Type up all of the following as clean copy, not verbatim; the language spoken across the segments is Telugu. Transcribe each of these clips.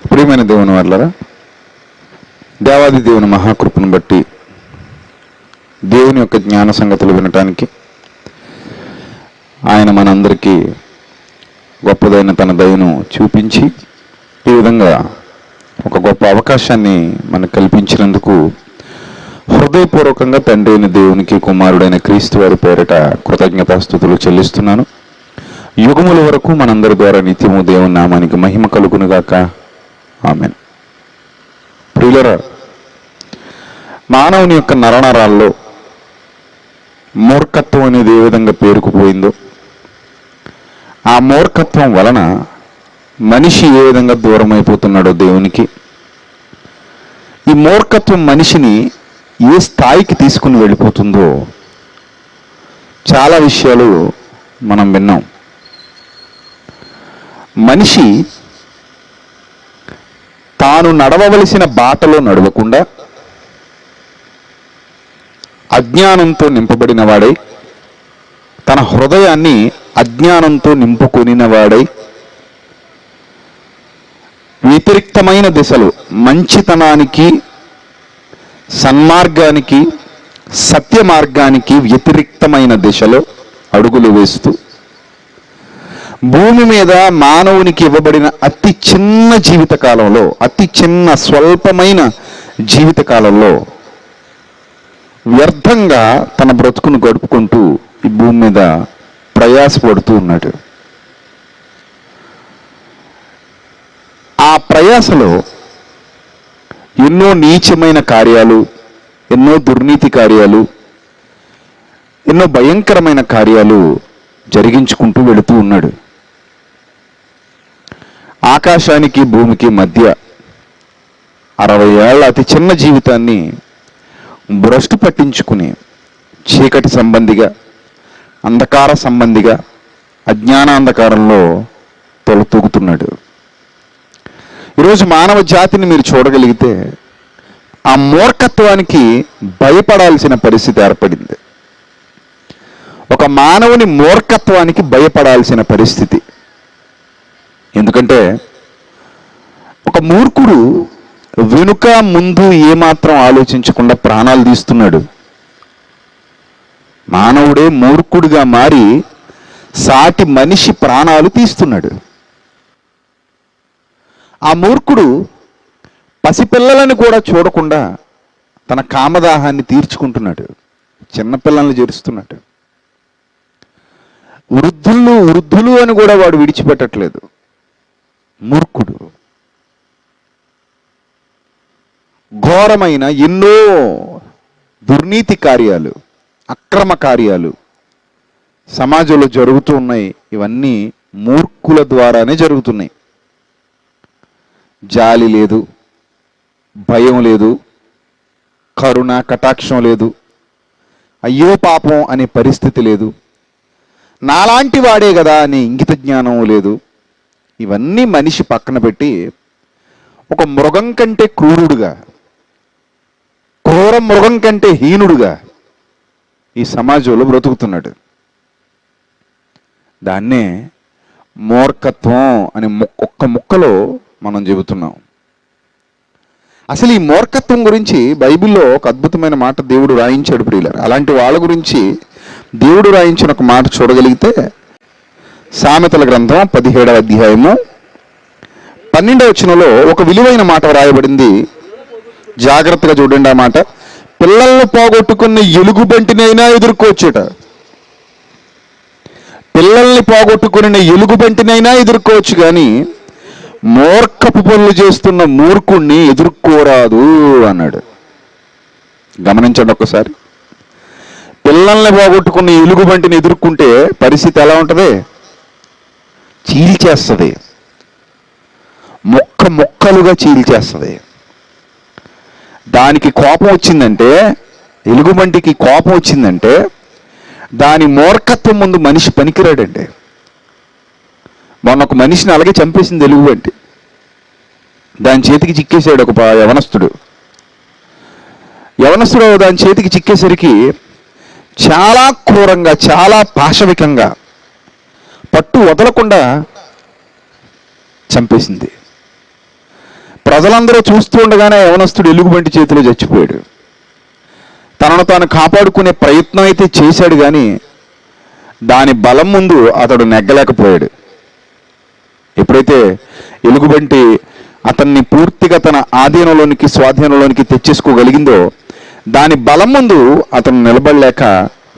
ప్రియమైన దేవుని వాళ్ళరా, దేవాది దేవుని మహాకృపను బట్టి దేవుని యొక్క జ్ఞాన సంగతులు వినటానికి ఆయన మనందరికీ గొప్పదైన తన దయను చూపించి ఈ విధంగా ఒక గొప్ప అవకాశాన్ని మనకు కల్పించినందుకు హృదయపూర్వకంగా తండ్రి అయిన దేవునికి, కుమారుడైన క్రీస్తు వారి పేరిట కృతజ్ఞతాస్తుతులు చెల్లిస్తున్నాను. యుగముల వరకు మనందరి ద్వారా నిత్యము దేవుని నామానికి మహిమ కలుగునుగాక. ఆమేన్. ప్రియులరా, మానవుని యొక్క నరనరాల్లో మూర్ఖత్వం అనేది ఏ విధంగా పేరుకుపోయిందో, ఆ మూర్ఖత్వం వలన మనిషి ఏ విధంగా దూరం అయిపోతున్నాడో దేవునికి, ఈ మూర్ఖత్వం మనిషిని ఏ స్థాయికి తీసుకుని వెళ్ళిపోతుందో చాలా విషయాలు మనం విన్నాం. మనిషి తాను నడవవలసిన బాటలో నడవకుండా అజ్ఞానంతో నింపబడిన వాడై, తన హృదయాన్ని అజ్ఞానంతో నింపుకొనిన వాడై, వ్యతిరిక్తమైన దిశలు, మంచితనానికి, సన్మార్గానికి, సత్య మార్గానికి వ్యతిరిక్తమైన దిశలో అడుగులు వేస్తూ భూమి మీద మానవునికి ఇవ్వబడిన అతి చిన్న జీవితకాలంలో, అతి చిన్న స్వల్పమైన జీవితకాలంలో వ్యర్థంగా తన బ్రతుకును గడుపుకుంటూ ఈ భూమి మీద ప్రయాసపడుతూ ఉన్నాడు. ఆ ప్రయాసలో ఎన్నో నీచమైన కార్యాలు, ఎన్నో దుర్నీతి కార్యాలు, ఎన్నో భయంకరమైన కార్యాలు జరిగించుకుంటూ వెళుతూ ఉన్నాడు. ఆకాశానికి భూమికి మధ్య 60 ఏళ్ల అతి చిన్న జీవితాన్ని భ్రష్టు పట్టించుకుని చీకటి సంబంధిగా, అంధకార సంబంధిగా, అజ్ఞానాంధకారంలో తొలతూగుతున్నాడు. ఈరోజు మానవ జాతిని మీరు చూడగలిగితే ఆ మూర్ఖత్వానికి భయపడాల్సిన పరిస్థితి ఏర్పడింది. ఒక మానవుని మూర్ఖత్వానికి భయపడాల్సిన పరిస్థితి. ఎందుకంటే ఒక మూర్ఖుడు వెనుక ముందు ఏమాత్రం ఆలోచించకుండా ప్రాణాలు తీస్తున్నాడు. మానవుడే మూర్ఖుడిగా మారి సాటి మనిషి ప్రాణాలు తీస్తున్నాడు. ఆ మూర్ఖుడు పసిపిల్లలను కూడా చూడకుండా తన కామదాహాన్ని తీర్చుకుంటున్నాడు. చిన్నపిల్లల్ని చేరుస్తున్నాడు. వృద్ధులు అని కూడా వాడు విడిచిపెట్టట్లేదు. మూర్ఖుడు ఘోరమైన ఎన్నో దుర్నీతి కార్యాలు, అక్రమ కార్యాలు సమాజంలో జరుగుతూ ఉన్నాయి. ఇవన్నీ మూర్ఖుల ద్వారానే జరుగుతున్నాయి. జాలి లేదు, భయం లేదు, కరుణ కటాక్షం లేదు, అయ్యో పాపం అనే పరిస్థితి లేదు, నాలాంటి వాడే కదా అనే ఇంగిత జ్ఞానం లేదు. ఇవన్నీ మనిషి పక్కన పెట్టి ఒక మృగం కంటే క్రూరుడుగా, క్రూర మృగం కంటే హీనుడుగా ఈ సమాజంలో బ్రతుకుతున్నాడు. దాన్నే మూర్ఖత్వం అని ఒక్క ముక్కలో మనం చెబుతున్నాం. అసలు ఈ మూర్ఖత్వం గురించి బైబిల్లో ఒక అద్భుతమైన మాట దేవుడు రాయించాడు ప్రియులారా. అలాంటి వాళ్ళ గురించి దేవుడు రాయించిన ఒక మాట చూడగలిగితే సామెతల గ్రంథం 17వ అధ్యాయము 12వ వచనంలో ఒక విలువైన మాట రాయబడింది. జాగ్రత్తగా చూడండి ఆ మాట. పిల్లలను పోగొట్టుకున్న ఎలుగుబంటినైనా ఎదుర్కోవచ్చుట. పిల్లల్ని పోగొట్టుకున్న ఎలుగుబంటినైనా ఎదుర్కోవచ్చు, కానీ మూర్ఖపు పనులు చేస్తున్న మూర్ఖుణ్ణి ఎదుర్కోరాదు అన్నాడు. గమనించండి ఒక్కసారి. పిల్లల్ని పోగొట్టుకున్న ఎలుగుబంటిని ఎదుర్కొంటే పరిస్థితి ఎలా ఉంటుంది? చీల్చేస్తుంది, ముక్కలుగా చీల్చేస్తుంది. దానికి కోపం వచ్చిందంటే, ఎలుగుబంటికి కోపం వచ్చిందంటే దాని మూర్ఖత్వం ముందు మనిషి పనికిరాడండి. మొన్న ఒక మనిషిని అలాగే చంపేసింది ఎలుగుబంటి. దాని చేతికి చిక్కేశాడు ఒక యవనస్తుడు. దాని చేతికి చిక్కేసరికి చాలా క్రూరంగా, చాలా పాశవికంగా, పట్టు వదలకుండా చంపేసింది. ప్రజలందరూ చూస్తూ ఉండగానే యవనస్తుడు ఎలుగుబంటి చేతిలో చచ్చిపోయాడు. తనను తాను కాపాడుకునే ప్రయత్నం అయితే చేశాడు, కానీ దాని బలం ముందు అతడు నెగ్గలేకపోయాడు. ఎప్పుడైతే ఎలుగుబంటి అతన్ని పూర్తిగా తన ఆధీనంలోనికి స్వాధీనంలోనికి తెచ్చేసుకోగలిగిందో దాని బలం ముందు అతను నిలబడలేక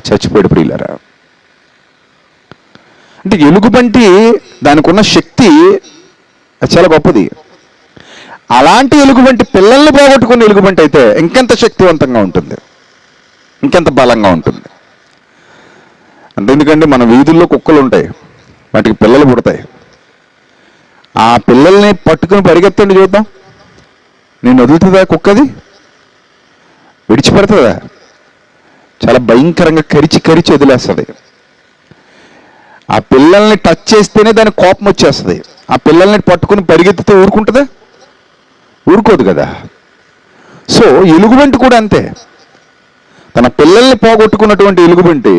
చచ్చిపోయాడు. ప్రియులారా, అంటే ఎలుగుబంటి దానికి ఉన్న శక్తి చాలా గొప్పది. అలాంటి ఎలుగుబంటి పిల్లల్ని పోగొట్టుకున్న ఎలుగుబంటి అయితే ఇంకెంత శక్తివంతంగా ఉంటుంది, ఇంకెంత బలంగా ఉంటుంది. అంతెందుకంటే మన వీధుల్లో కుక్కలు ఉంటాయి, వాటికి పిల్లలు పుడతాయి. ఆ పిల్లల్ని పట్టుకుని పరిగెత్తండి చూద్దాం, నేను వదులుతుందా కుక్కది? విడిచిపెడుతుందా? చాలా భయంకరంగా కరిచి కరిచి వదిలేస్తుంది. ఆ పిల్లల్ని టచ్ చేస్తేనే దానికి కోపం వచ్చేస్తుంది. ఆ పిల్లల్ని పట్టుకుని పరిగెత్తితే ఊరుకుంటుందా? ఊరుకోదు కదా. సో ఎలుగుబంటి కూడా అంతే. తన పిల్లల్ని పోగొట్టుకున్నటువంటి ఎలుగుబంటి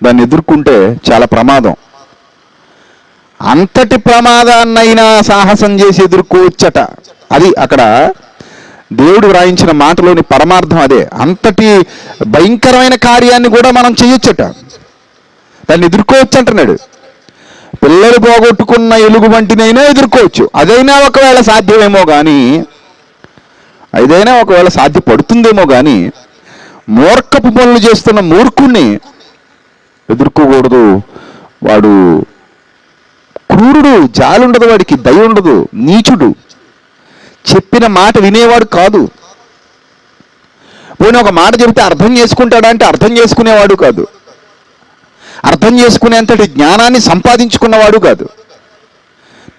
దాన్ని ఎదుర్కొంటే చాలా ప్రమాదం. అంతటి ప్రమాదాన్నైనా సాహసం చేసి ఎదుర్కోవచ్చట. అది అక్కడ దేవుడు వ్రాయించిన మాటలోని పరమార్థం అదే. అంతటి భయంకరమైన కార్యాన్ని కూడా మనం చేయొచ్చట, దాన్ని ఎదుర్కోవచ్చు అంటున్నాడు. పిల్లలు పోగొట్టుకున్న ఎలుగుబంటినైనా ఎదుర్కోవచ్చు. అదైనా ఒకవేళ సాధ్యమేమో కానీ, అదైనా ఒకవేళ సాధ్యపడుతుందేమో కానీ, మూర్ఖపు పనులు చేస్తున్న మూర్ఖుణ్ణి ఎదుర్కోకూడదు. వాడు క్రూరుడు, జాలి ఉండదు, వాడికి దయ ఉండదు, నీచుడు, చెప్పిన మాట వినేవాడు కాదు. పోనీ ఒక మాట చెబితే అర్థం చేసుకుంటాడా అంటే అర్థం చేసుకునేవాడు కాదు. అర్థం చేసుకునేంతటి జ్ఞానాన్ని సంపాదించుకున్నవాడు కాదు.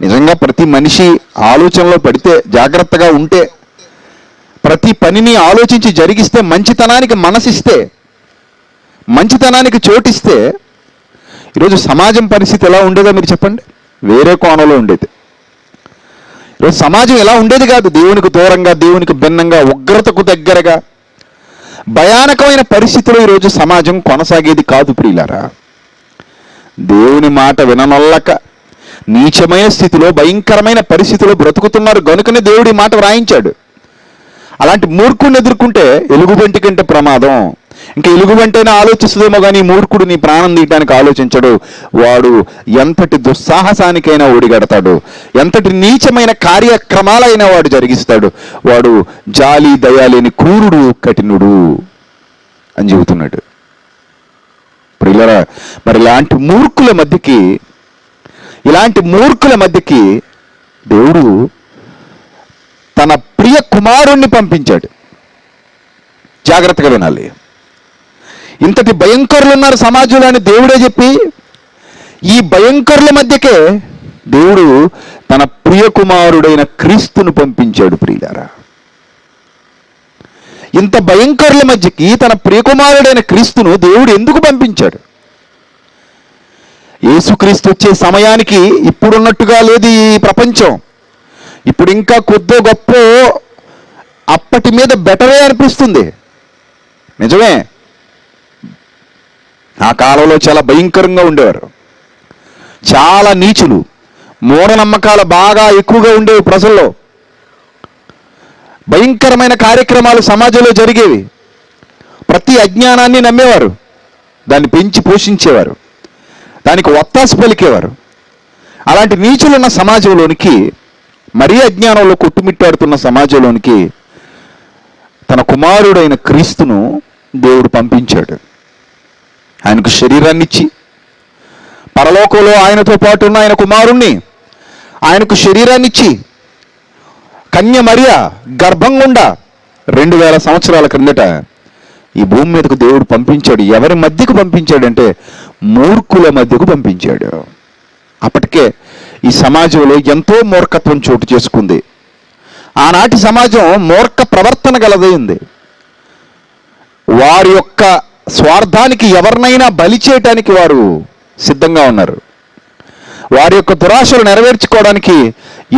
నిజంగా ప్రతి మనిషి ఆలోచనలో పడితే, జాగ్రత్తగా ఉంటే, ప్రతి పనిని ఆలోచించి జరిగిస్తే, మంచితనానికి మనసిస్తే, మంచితనానికి చోటిస్తే, ఈరోజు సమాజం పరిస్థితి ఎలా ఉండేదో మీరు చెప్పండి. వేరే కోణంలో ఉండేది. ఈరోజు సమాజం ఎలా ఉండేది కాదు. దేవునికి దూరంగా, దేవునికి భిన్నంగా, ఉగ్రతకు దగ్గరగా, భయానకమైన పరిస్థితిలో ఈరోజు సమాజం కొనసాగేది కాదు. ప్రియులారా, దేవుని మాట విననొల్లక నీచమైన స్థితిలో, భయంకరమైన పరిస్థితిలో బ్రతుకుతున్నారు గనుకనే దేవుడి మాట వ్రాయించాడు. అలాంటి మూర్ఖుడిని ఎదుర్కొంటే ఎలుగుబంటి కంటే ప్రమాదం. ఇంకా ఎలుగుబంటైనా ఆలోచిస్తుందేమో కానీ మూర్ఖుడు నీ ప్రాణం తీయడానికి ఆలోచించడు. వాడు ఎంతటి దుస్సాహసానికైనా ఒడిగడతాడు, ఎంతటి నీచమైన కార్యక్రమాలైనా వాడు జరిగిస్తాడు. వాడు జాలి దయ లేని క్రూరుడు, కఠినుడు అని చెబుతున్నాడు. ప్రియులారా, మరి ఇలాంటి మూర్ఖుల మధ్యకి దేవుడు తన ప్రియ కుమారుణ్ణి పంపించాడు. జాగ్రత్తగా వినాలి. ఇంతటి భయంకరులు ఉన్నారు సమాజంలో అని దేవుడే చెప్పి, ఈ భయంకరుల మధ్యకే దేవుడు తన ప్రియ కుమారుడైన క్రీస్తును పంపించాడు. ప్రియులారా, ఇంత భయంకరుల మధ్యకి తన ప్రియకుమారుడైన క్రీస్తును దేవుడు ఎందుకు పంపించాడు? యేసుక్రీస్తు వచ్చే సమయానికి ఇప్పుడున్నట్టుగా లేదు ఈ ప్రపంచం. ఇప్పుడు ఇంకా కొద్దో గొప్ప అప్పటి మీద బెటరే అనిపిస్తుంది. నిజమే, ఆ కాలంలో చాలా భయంకరంగా ఉండేవారు. చాలా నీచులు, మూఢనమ్మకాలు బాగా ఎక్కువగా ఉండేవి ప్రజల్లో. భయంకరమైన కార్యక్రమాలు సమాజంలో జరిగేవి. ప్రతి అజ్ఞానాన్ని నమ్మేవారు, దాన్ని పెంచి పోషించేవారు, దానికి ఒత్తాసు పలికేవారు. అలాంటి నీచులున్న సమాజంలోనికి, మరీ అజ్ఞానంలో కొట్టుమిట్టాడుతున్న సమాజంలోనికి తన కుమారుడైన క్రీస్తును దేవుడు పంపించాడు. ఆయనకు శరీరాన్ని ఇచ్చి, పరలోకంలో ఆయనతో పాటు ఉన్న ఆయన కుమారుణ్ణి ఆయనకు శరీరాన్ని ఇచ్చి, కన్య మరియ గర్భం గుండా 2000 సంవత్సరాల క్రిందట ఈ భూమి మీదకు దేవుడు పంపించాడు. ఎవరి మధ్యకు పంపించాడంటే మూర్ఖుల మధ్యకు పంపించాడు. అప్పటికే ఈ సమాజంలో ఎంతో మూర్ఖత్వం చోటు చేసుకుంది. ఆనాటి సమాజం మూర్ఖ ప్రవర్తన గలదైంది. వారి యొక్క స్వార్థానికి ఎవరినైనా బలి చేయటానికి వారు సిద్ధంగా ఉన్నారు. వారి యొక్క దురాశలు నెరవేర్చుకోవడానికి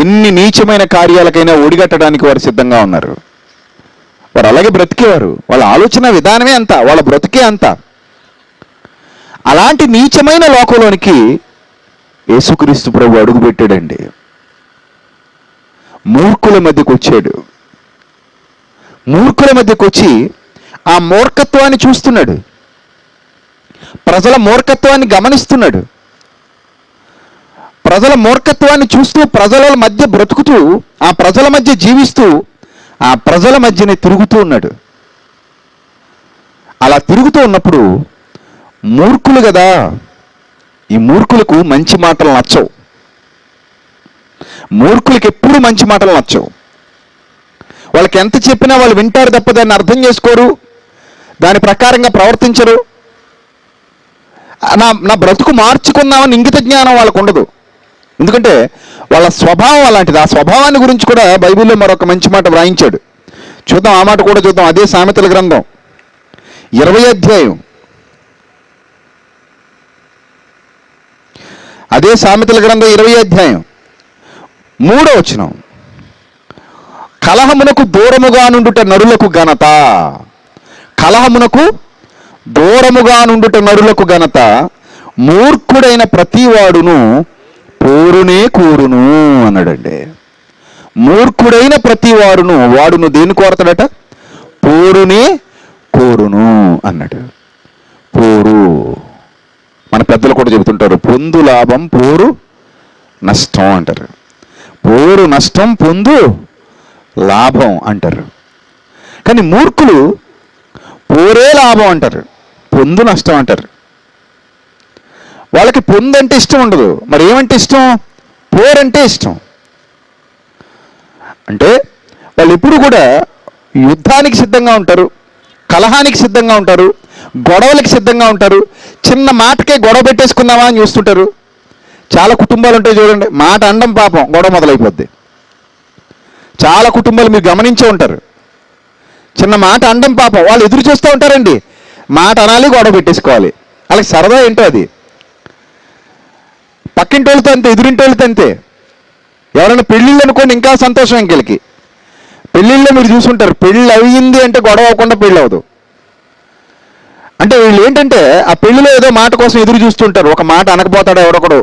ఎన్ని నీచమైన కార్యాలకైనా ఒడిగట్టడానికి వారు సిద్ధంగా ఉన్నారు. వారు అలాగే బ్రతికేవారు. వాళ్ళ ఆలోచన విధానమే అంత, వాళ్ళ బ్రతికే అంత. అలాంటి నీచమైన లోకంలోనికి యేసుక్రీస్తు ప్రభు అడుగుపెట్టాడండి. మూర్ఖుల మధ్యకు వచ్చాడు. మూర్ఖుల మధ్యకు వచ్చి ఆ మూర్ఖత్వాన్ని చూస్తున్నాడు, ప్రజల మూర్ఖత్వాన్ని గమనిస్తున్నాడు. ప్రజల మూర్ఖత్వాన్ని చూస్తూ ప్రజల మధ్య బ్రతుకుతూ ఆ ప్రజల మధ్య జీవిస్తూ ఆ ప్రజల మధ్యనే తిరుగుతూ ఉన్నాడు. అలా తిరుగుతూ ఉన్నప్పుడు మూర్ఖులు కదా, ఈ మూర్ఖులకు మంచి మాటలు నచ్చవు. మూర్ఖులకి ఎప్పుడు మంచి మాటలు నచ్చవు. వాళ్ళకి ఎంత చెప్పినా వాళ్ళు వింటారు తప్ప దాన్ని అర్థం చేసుకోరు, దాని ప్రకారంగా ప్రవర్తించరు. నా బ్రతుకు మార్చుకుందామని ఇంగిత జ్ఞానం వాళ్ళకు ఉండదు. ఎందుకంటే వాళ్ళ స్వభావం అలాంటిది. ఆ స్వభావాన్ని గురించి కూడా బైబిల్లో మరొక మంచి మాట వ్రాయించాడు. చూద్దాం, ఆ మాట కూడా చూద్దాం. అదే సామెతల గ్రంథం 20వ అధ్యాయం, అదే సామెతల గ్రంథం 20వ అధ్యాయం 3వ వచనం. కలహమునకు దూరముగా నుండుట నరులకు ఘనత. కలహమునకు దూరముగా నుండుట నరులకు ఘనత, మూర్ఖుడైన ప్రతివాడును పోరునే కోరును అన్నాడండి. మూర్ఖుడైన ప్రతివాడును, వాడును దేని కోరతాడట? పోరునే కోరును అన్నాడు. పోరు, మన పెద్దలు కూడా చెబుతుంటారు, పొందు లాభం పోరు నష్టం అంటారు. పోరు నష్టం, పొందు లాభం అంటారు. కానీ మూర్ఖులు పోరే లాభం అంటారు, పొందు నష్టం అంటారు. వాళ్ళకి పొందు అంటే ఇష్టం ఉండదు. మరి ఏమంటే ఇష్టం? పోరంటే ఇష్టం. అంటే వాళ్ళు ఎప్పుడు కూడా యుద్ధానికి సిద్ధంగా ఉంటారు, కలహానికి సిద్ధంగా ఉంటారు, గొడవలకి సిద్ధంగా ఉంటారు. చిన్న మాటకే గొడవ పెట్టేసుకుందామా అని చూస్తుంటారు. చాలా కుటుంబాలు ఉంటాయి చూడండి, మాట అండం పాపం గొడవ మొదలైపోద్ది. చాలా కుటుంబాలు మీరు గమనించే ఉంటారు. చిన్న మాట అండం పాపం, వాళ్ళు ఎదురు చూస్తూ ఉంటారండి. మాట అనాలి, గొడవ పెట్టేసుకోవాలి. వాళ్ళకి సరదా ఏంటో అది. పక్కింటి వాళ్ళతో అంతే, ఎదురింటి వాళ్ళతో అంతే. ఎవరైనా పెళ్ళిళ్ళు అనుకోండి, ఇంకా సంతోషం ఇంకెళ్ళకి. పెళ్ళిళ్ళలో మీరు చూసుంటారు, పెళ్ళి అయ్యింది అంటే గొడవ అవ్వకుండా పెళ్ళి అవ్వదు. అంటే వీళ్ళు ఏంటంటే ఆ పెళ్లిలో ఏదో మాట కోసం ఎదురు చూస్తుంటారు. ఒక మాట అనకపోతాడా ఎవడొకడు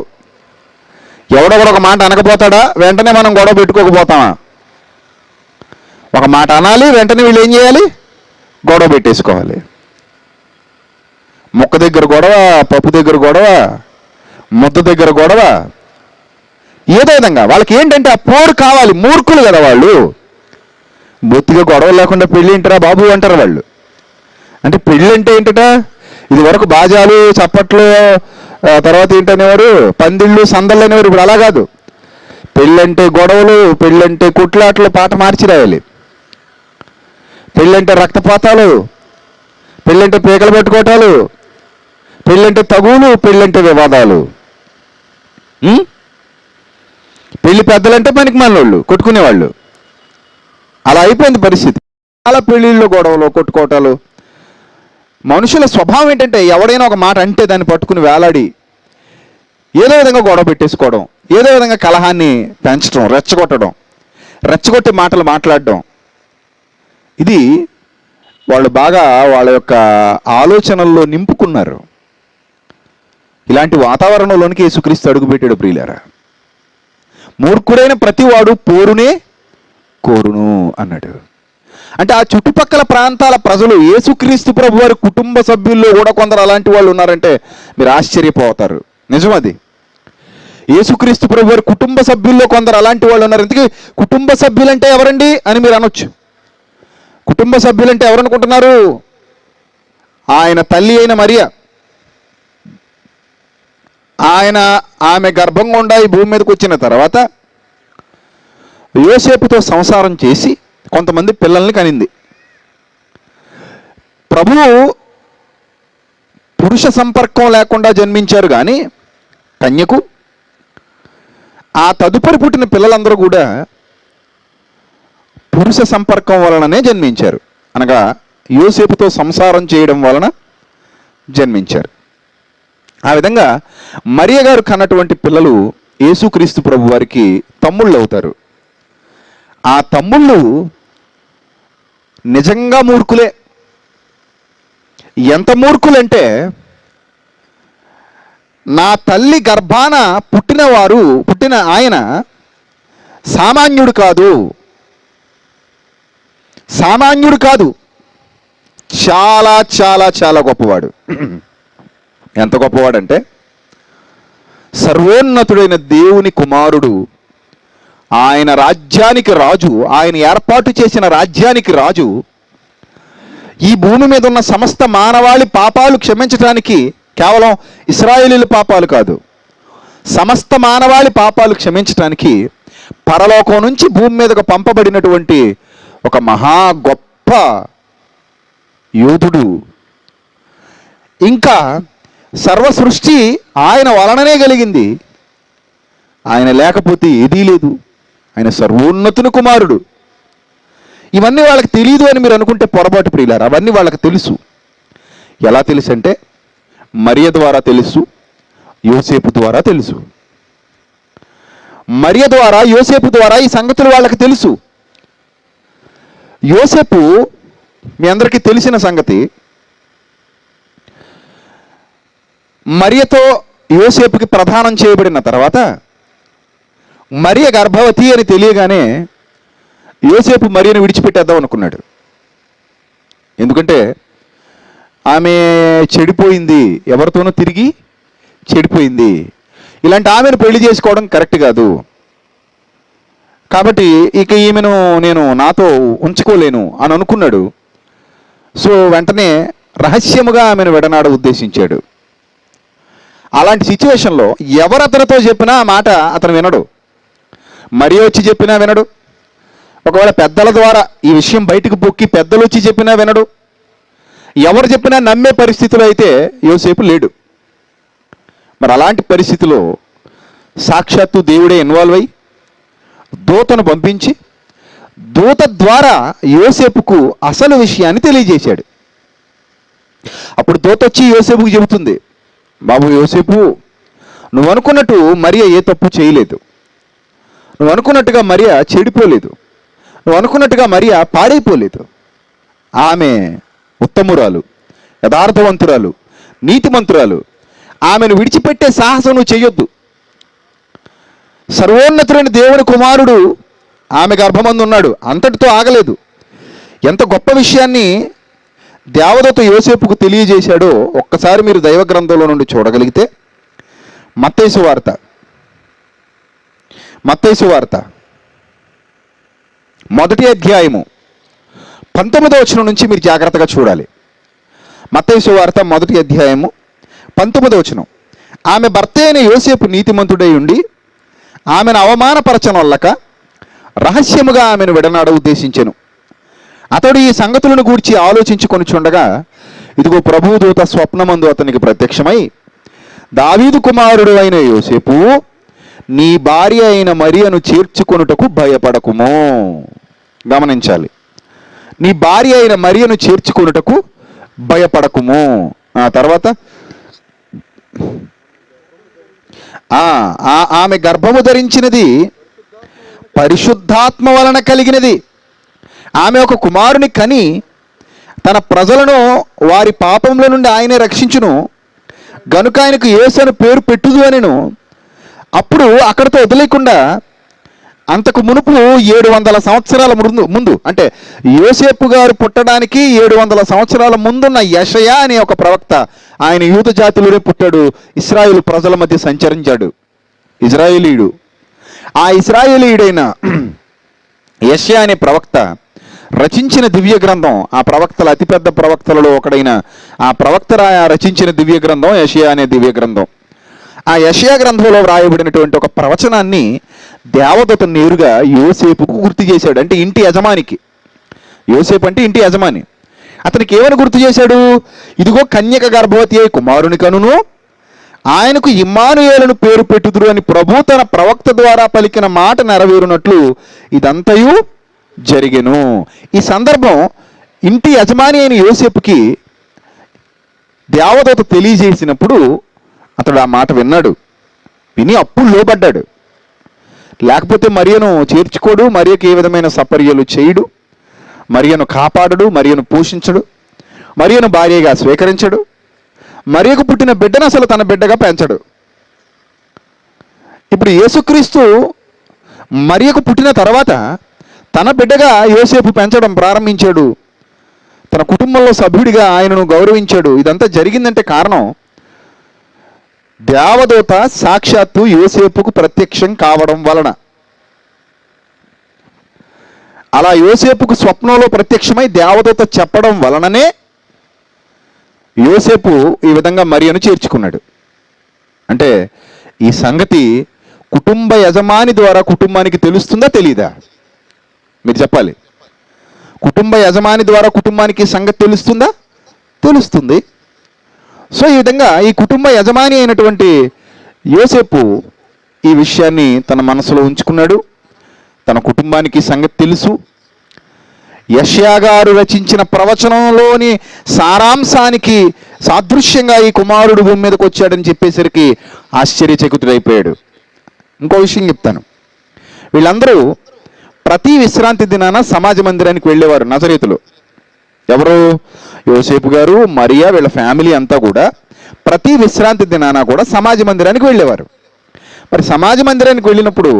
ఒక మాట అనకపోతాడా, వెంటనే మనం గొడవ పెట్టుకోకపోతామా? ఒక మాట అనాలి, వెంటనే వీళ్ళు ఏం చేయాలి? గొడవ పెట్టేసుకోవాలి. ముక్క దగ్గర గొడవ, పప్పు దగ్గర గొడవ, ముద్ద దగ్గర గొడవ, ఏదో విధంగా వాళ్ళకి ఏంటంటే ఆ పోరు కావాలి. మూర్ఖులు కదా వాళ్ళు. బొత్తిగా గొడవ లేకుండా పెళ్ళి ఏంటరా బాబు అంటారు వాళ్ళు. అంటే పెళ్ళి అంటే ఏంటట? ఇది వరకు బాజాలు, చప్పట్లు, తర్వాత ఏంటనేవారు, పందిళ్ళు, సందళ్ళు అనేవారు. ఇప్పుడు అలా కాదు. పెళ్ళంటే గొడవలు, పెళ్ళంటే కుట్లాట్లు, పాట మార్చి రాయాలి. పెళ్ళంటే రక్తపాతాలు, పెళ్ళంటే పీకలు పట్టుకోవటాలు, పెళ్ళంటే తగులు, పెళ్ళంటే వివాదాలు. పెళ్లి పెద్దలంటే పనికి మనోళ్ళు, కొట్టుకునేవాళ్ళు. అలా అయిపోయింది పరిస్థితి. చాలా పెళ్ళిళ్ళు, గొడవలు, కొట్టుకోవటాలు. మనుషుల స్వభావం ఏంటంటే ఎవడైనా ఒక మాట అంటే దాన్ని పట్టుకుని వేలాడి ఏదో విధంగా గొడవ పెట్టేసుకోవడం, ఏదో విధంగా కలహాన్ని పెంచడం, రెచ్చగొట్టడం, రెచ్చగొట్టే మాటలు మాట్లాడడం. ఇది వాళ్ళు బాగా వాళ్ళ యొక్క ఆలోచనల్లో నింపుకున్నారు. ఇలాంటి వాతావరణంలోనికి యేసుక్రీస్తు అడుగుపెట్టాడు ప్రియులారా. మూర్ఖుడైన ప్రతివాడు పోరునే కోరును అన్నాడు. అంటే ఆ చుట్టుపక్కల ప్రాంతాల ప్రజలు, యేసుక్రీస్తు ప్రభు వారి కుటుంబ సభ్యుల్లో కూడా కొందరు అలాంటి వాళ్ళు ఉన్నారంటే మీరు ఆశ్చర్యపోతారు. నిజమది. యేసుక్రీస్తు ప్రభు వారి కుటుంబ సభ్యుల్లో కొందరు అలాంటి వాళ్ళు ఉన్నారు. ఎందుకు కుటుంబ సభ్యులంటే ఎవరండి అని మీరు అనొచ్చు. కుటుంబ సభ్యులంటే ఎవరనుకుంటున్నారు? ఆయన తల్లి అయిన మరియా, ఆమె గర్భం గుండా ఈ భూమి మీదకి వచ్చిన తర్వాత యోసేపుతో సంసారం చేసి కొంతమంది పిల్లల్ని కనింది. ప్రభువు పురుష సంపర్కం లేకుండా జన్మించారు కానీ కన్యకు. ఆ తదుపరి పుట్టిన పిల్లలందరూ కూడా పురుష సంపర్కం వలననే జన్మించారు. అనగా యోసేపుతో సంసారం చేయడం వలన జన్మించారు. ఆ విధంగా మరియ గారు కన్నటువంటి పిల్లలు యేసుక్రీస్తు ప్రభు వారికి తమ్ముళ్ళు అవుతారు. ఆ తమ్ముళ్ళు నిజంగా మూర్ఖులే. ఎంత మూర్ఖులంటే, నా తల్లి గర్భాన పుట్టిన ఆయన సామాన్యుడు కాదు, సామాన్యుడు కాదు, చాలా చాలా చాలా గొప్పవాడు. ఎంత గొప్పవాడంటే సర్వోన్నతుడైన దేవుని కుమారుడు, ఆయన రాజ్యానికి రాజు, ఆయన ఏర్పాటు చేసిన రాజ్యానికి రాజు. ఈ భూమి మీద ఉన్న సమస్త మానవాళి పాపాలు క్షమించడానికి, కేవలం ఇశ్రాయేలీల పాపాలు కాదు, సమస్త మానవాళి పాపాలు క్షమించడానికి పరలోకం నుంచి భూమి మీదకు పంపబడినటువంటి ఒక మహా గొప్ప యోధుడు. ఇంకా సర్వ సృష్టి ఆయన వలననే కలిగింది, ఆయన లేకపోతే ఏదీ లేదు. ఆయన సర్వోన్నతుని కుమారుడు. ఇవన్నీ వాళ్ళకి తెలియదు అని మీరు అనుకుంటే పొరపాటు ప్రియులారా. అవన్నీ వాళ్ళకి తెలుసు. ఎలా తెలుసు అంటే మరియ ద్వారా తెలుసు, యోసేపు ద్వారా తెలుసు. మరియ ద్వారా, యోసేపు ద్వారా ఈ సంగతులు వాళ్ళకి తెలుసు. యోసేపు మీ అందరికీ తెలిసిన సంగతి. మరియతో యోసేపుకి ప్రదానం చేయబడిన తర్వాత మరియ గర్భవతి అని తెలియగానే యోసేపు మరియను విడిచిపెట్టేద్దాం అనుకున్నాడు. ఎందుకంటే ఆమె చెడిపోయింది, ఎవరితోనూ తిరిగి చెడిపోయింది. ఇలాంటి ఆమెను పెళ్లి చేసుకోవడం కరెక్ట్ కాదు. కాబట్టి ఇక ఈమెను నేను నాతో ఉంచుకోలేను అని అనుకున్నాడు. సో వెంటనే రహస్యముగా ఆమెను విడనాడ ఉద్దేశించాడు. అలాంటి సిచ్యువేషన్లో ఎవరు అతనితో చెప్పినా ఆ మాట అతను వినడు. మరి వచ్చి చెప్పినా వినడు. ఒకవేళ పెద్దల ద్వారా ఈ విషయం బయటకు పొక్కి పెద్దలు వచ్చి చెప్పినా వినడు. ఎవరు చెప్పినా నమ్మే పరిస్థితిలో అయితే యోసేపు లేడు. మరి అలాంటి పరిస్థితిలో సాక్షాత్తు దేవుడే ఇన్వాల్వ్ అయ్యి దూతను పంపించి దూత ద్వారా యోసేపుకు అసలు విషయాన్ని తెలియజేశాడు. అప్పుడు దూత వచ్చి యోసేపుకు చెబుతుంది, బాబు యోసేపు, నువ్వు అనుకున్నట్టు మరియ ఏ తప్పు చేయలేదు. నువ్వు అనుకున్నట్టుగా మరియ చెడిపోలేదు. నువ్వు అనుకున్నట్టుగా మరియ పాడైపోలేదు. ఆమె ఉత్తమురాలు, యథార్థవంతురాలు, నీతిమంతురాలు. ఆమెను విడిచిపెట్టే సాహసం నువ్వు చెయ్యొద్దు. సర్వోన్నతుడైన దేవుని కుమారుడు ఆమె గర్భమందు ఉన్నాడు. అంతటితో ఆగలేదు. ఎంత గొప్ప విషయాన్ని దేవదూత యోసేపుకు తెలియజేశాడో ఒక్కసారి మీరు దైవ గ్రంథంలో నుండి చూడగలిగితే మత్తయి సువార్త 1వ అధ్యాయము 19వ వచనం నుంచి మీరు జాగ్రత్తగా చూడాలి. మత్తయి సువార్త 1వ అధ్యాయము 19వ వచనం. ఆమె భర్త అయిన యోసేపు నీతిమంతుడై ఉండి ఆమెను అవమానపరచనొల్లక రహస్యముగా ఆమెను విడనాడ ఉద్దేశించెను. అతడు ఈ సంగతులను గూర్చి ఆలోచించుకొనిచుండగా ఇదిగో ప్రభువు దూత స్వప్నమందు అతనికి ప్రత్యక్షమై, దావీదు కుమారుడు అయిన యోసేపు, నీ భార్య అయిన మరియను చేర్చుకొనుటకు భయపడకుము. గమనించాలి, నీ భార్య అయిన మరియను చేర్చుకొనుటకు భయపడకుము. ఆ తర్వాత ఆమె గర్భము ధరించినది పరిశుద్ధాత్మ వలన కలిగినది. ఆమె ఒక కుమారుని కని తన ప్రజలను వారి పాపంలో నుండి ఆయనే రక్షించును గనుక ఆయనకు యేసు అని పేరు పెట్టుదు అనెను. అప్పుడు అక్కడితో వదిలేకుండా అంతకు మునుపు 700 సంవత్సరాల ముందు, అంటే యోసేపు గారు పుట్టడానికి 700 సంవత్సరాల ముందున్న యెషయా అనే ఒక ప్రవక్త, ఆయన యూద జాతిలోనే పుట్టాడు. ఇశ్రాయేలు ప్రజల మధ్య సంచరించాడు. ఇజ్రాయేలీయుడు. ఆ ఇశ్రాయేలీయుడైన యెషయా అనే ప్రవక్త రచించిన దివ్య గ్రంథం, ఆ ప్రవక్తల అతిపెద్ద ప్రవక్తలలో ఒకడైన ఆ ప్రవక్త రచించిన దివ్య గ్రంథం యెషయా అనే దివ్య గ్రంథం. ఆ యెషయా గ్రంథంలో వ్రాయబడినటువంటి ఒక ప్రవచనాన్ని దేవదూత నేరుగా యోసేపుకు గుర్తు చేశాడు. అంటే ఇంటి యజమానికి. యోసేపు అంటే ఇంటి యజమాని. అతనికి ఏమని గుర్తు చేశాడు? ఇదిగో కన్యక గర్భవతి అయి కుమారుని కనును, ఆయనకు ఇమ్మానుయేలును పేరు పెట్టుదురు అని ప్రభు తన ప్రవక్త ద్వారా పలికిన మాట నెరవేరునట్లు ఇదంతయు జరిగెను. ఈ సందర్భం ఇంటి యజమాని అయిన యోసేపుకి దేవదూత తెలియజేసినప్పుడు అతడు ఆ మాట విన్నాడు. విని అప్పుడు లోబడ్డాడు. లేకపోతే మరియను చేర్చుకోడు, మరియకు ఏ విధమైన సపర్యలు చేయడు, మరియను కాపాడడు, మరియను పోషించడు, మరియను భార్యగా స్వీకరించడు, మరియకు పుట్టిన బిడ్డను అసలు తన బిడ్డగా పెంచడు. ఇప్పుడు యేసుక్రీస్తు మరియకు పుట్టిన తర్వాత తన బిడ్డగా యోసేపు పెంచడం ప్రారంభించాడు. తన కుటుంబంలో సభ్యుడిగా ఆయనను గౌరవించాడు. ఇదంతా జరిగిందంటే కారణం దేవదూత సాక్షాత్తు యోసేపుకు ప్రత్యక్షం కావడం వలన. అలా యోసేపుకు స్వప్నంలో ప్రత్యక్షమై దేవదూత చెప్పడం వలననే యోసేపు ఈ విధంగా మరియను చేర్చుకున్నాడు. అంటే ఈ సంగతి కుటుంబ యజమాని ద్వారా కుటుంబానికి తెలుస్తుందా తెలీదా? మీరు చెప్పాలి. కుటుంబ యజమాని ద్వారా కుటుంబానికి సంగతి తెలుస్తుందా? తెలుస్తుంది. సో ఈ విధంగా ఈ కుటుంబ యజమాని అయినటువంటి యోసేపు ఈ విషయాన్ని తన మనసులో ఉంచుకున్నాడు. తన కుటుంబానికి సంగతి తెలుసు. యెషయా గారు రచించిన ప్రవచనంలోని సారాంశానికి సాదృశ్యంగా ఈ కుమారుడు భూమి మీదకి వచ్చాడని చెప్పేసరికి ఆశ్చర్యచకితుడైపోయాడు. ఇంకో విషయం చెప్తాను. వీళ్ళందరూ ప్రతి విశ్రాంతి దినాన సమాజ మందిరానికి వెళ్ళేవారు నజరేతులో. ఎవరు? యోసేపు గారు, మరియా, వీళ్ళ ఫ్యామిలీ అంతా కూడా ప్రతి విశ్రాంతి దినాన కూడా సమాజ మందిరానికి వెళ్ళేవారు. మరి సమాజ మందిరానికి వెళ్ళినప్పుడు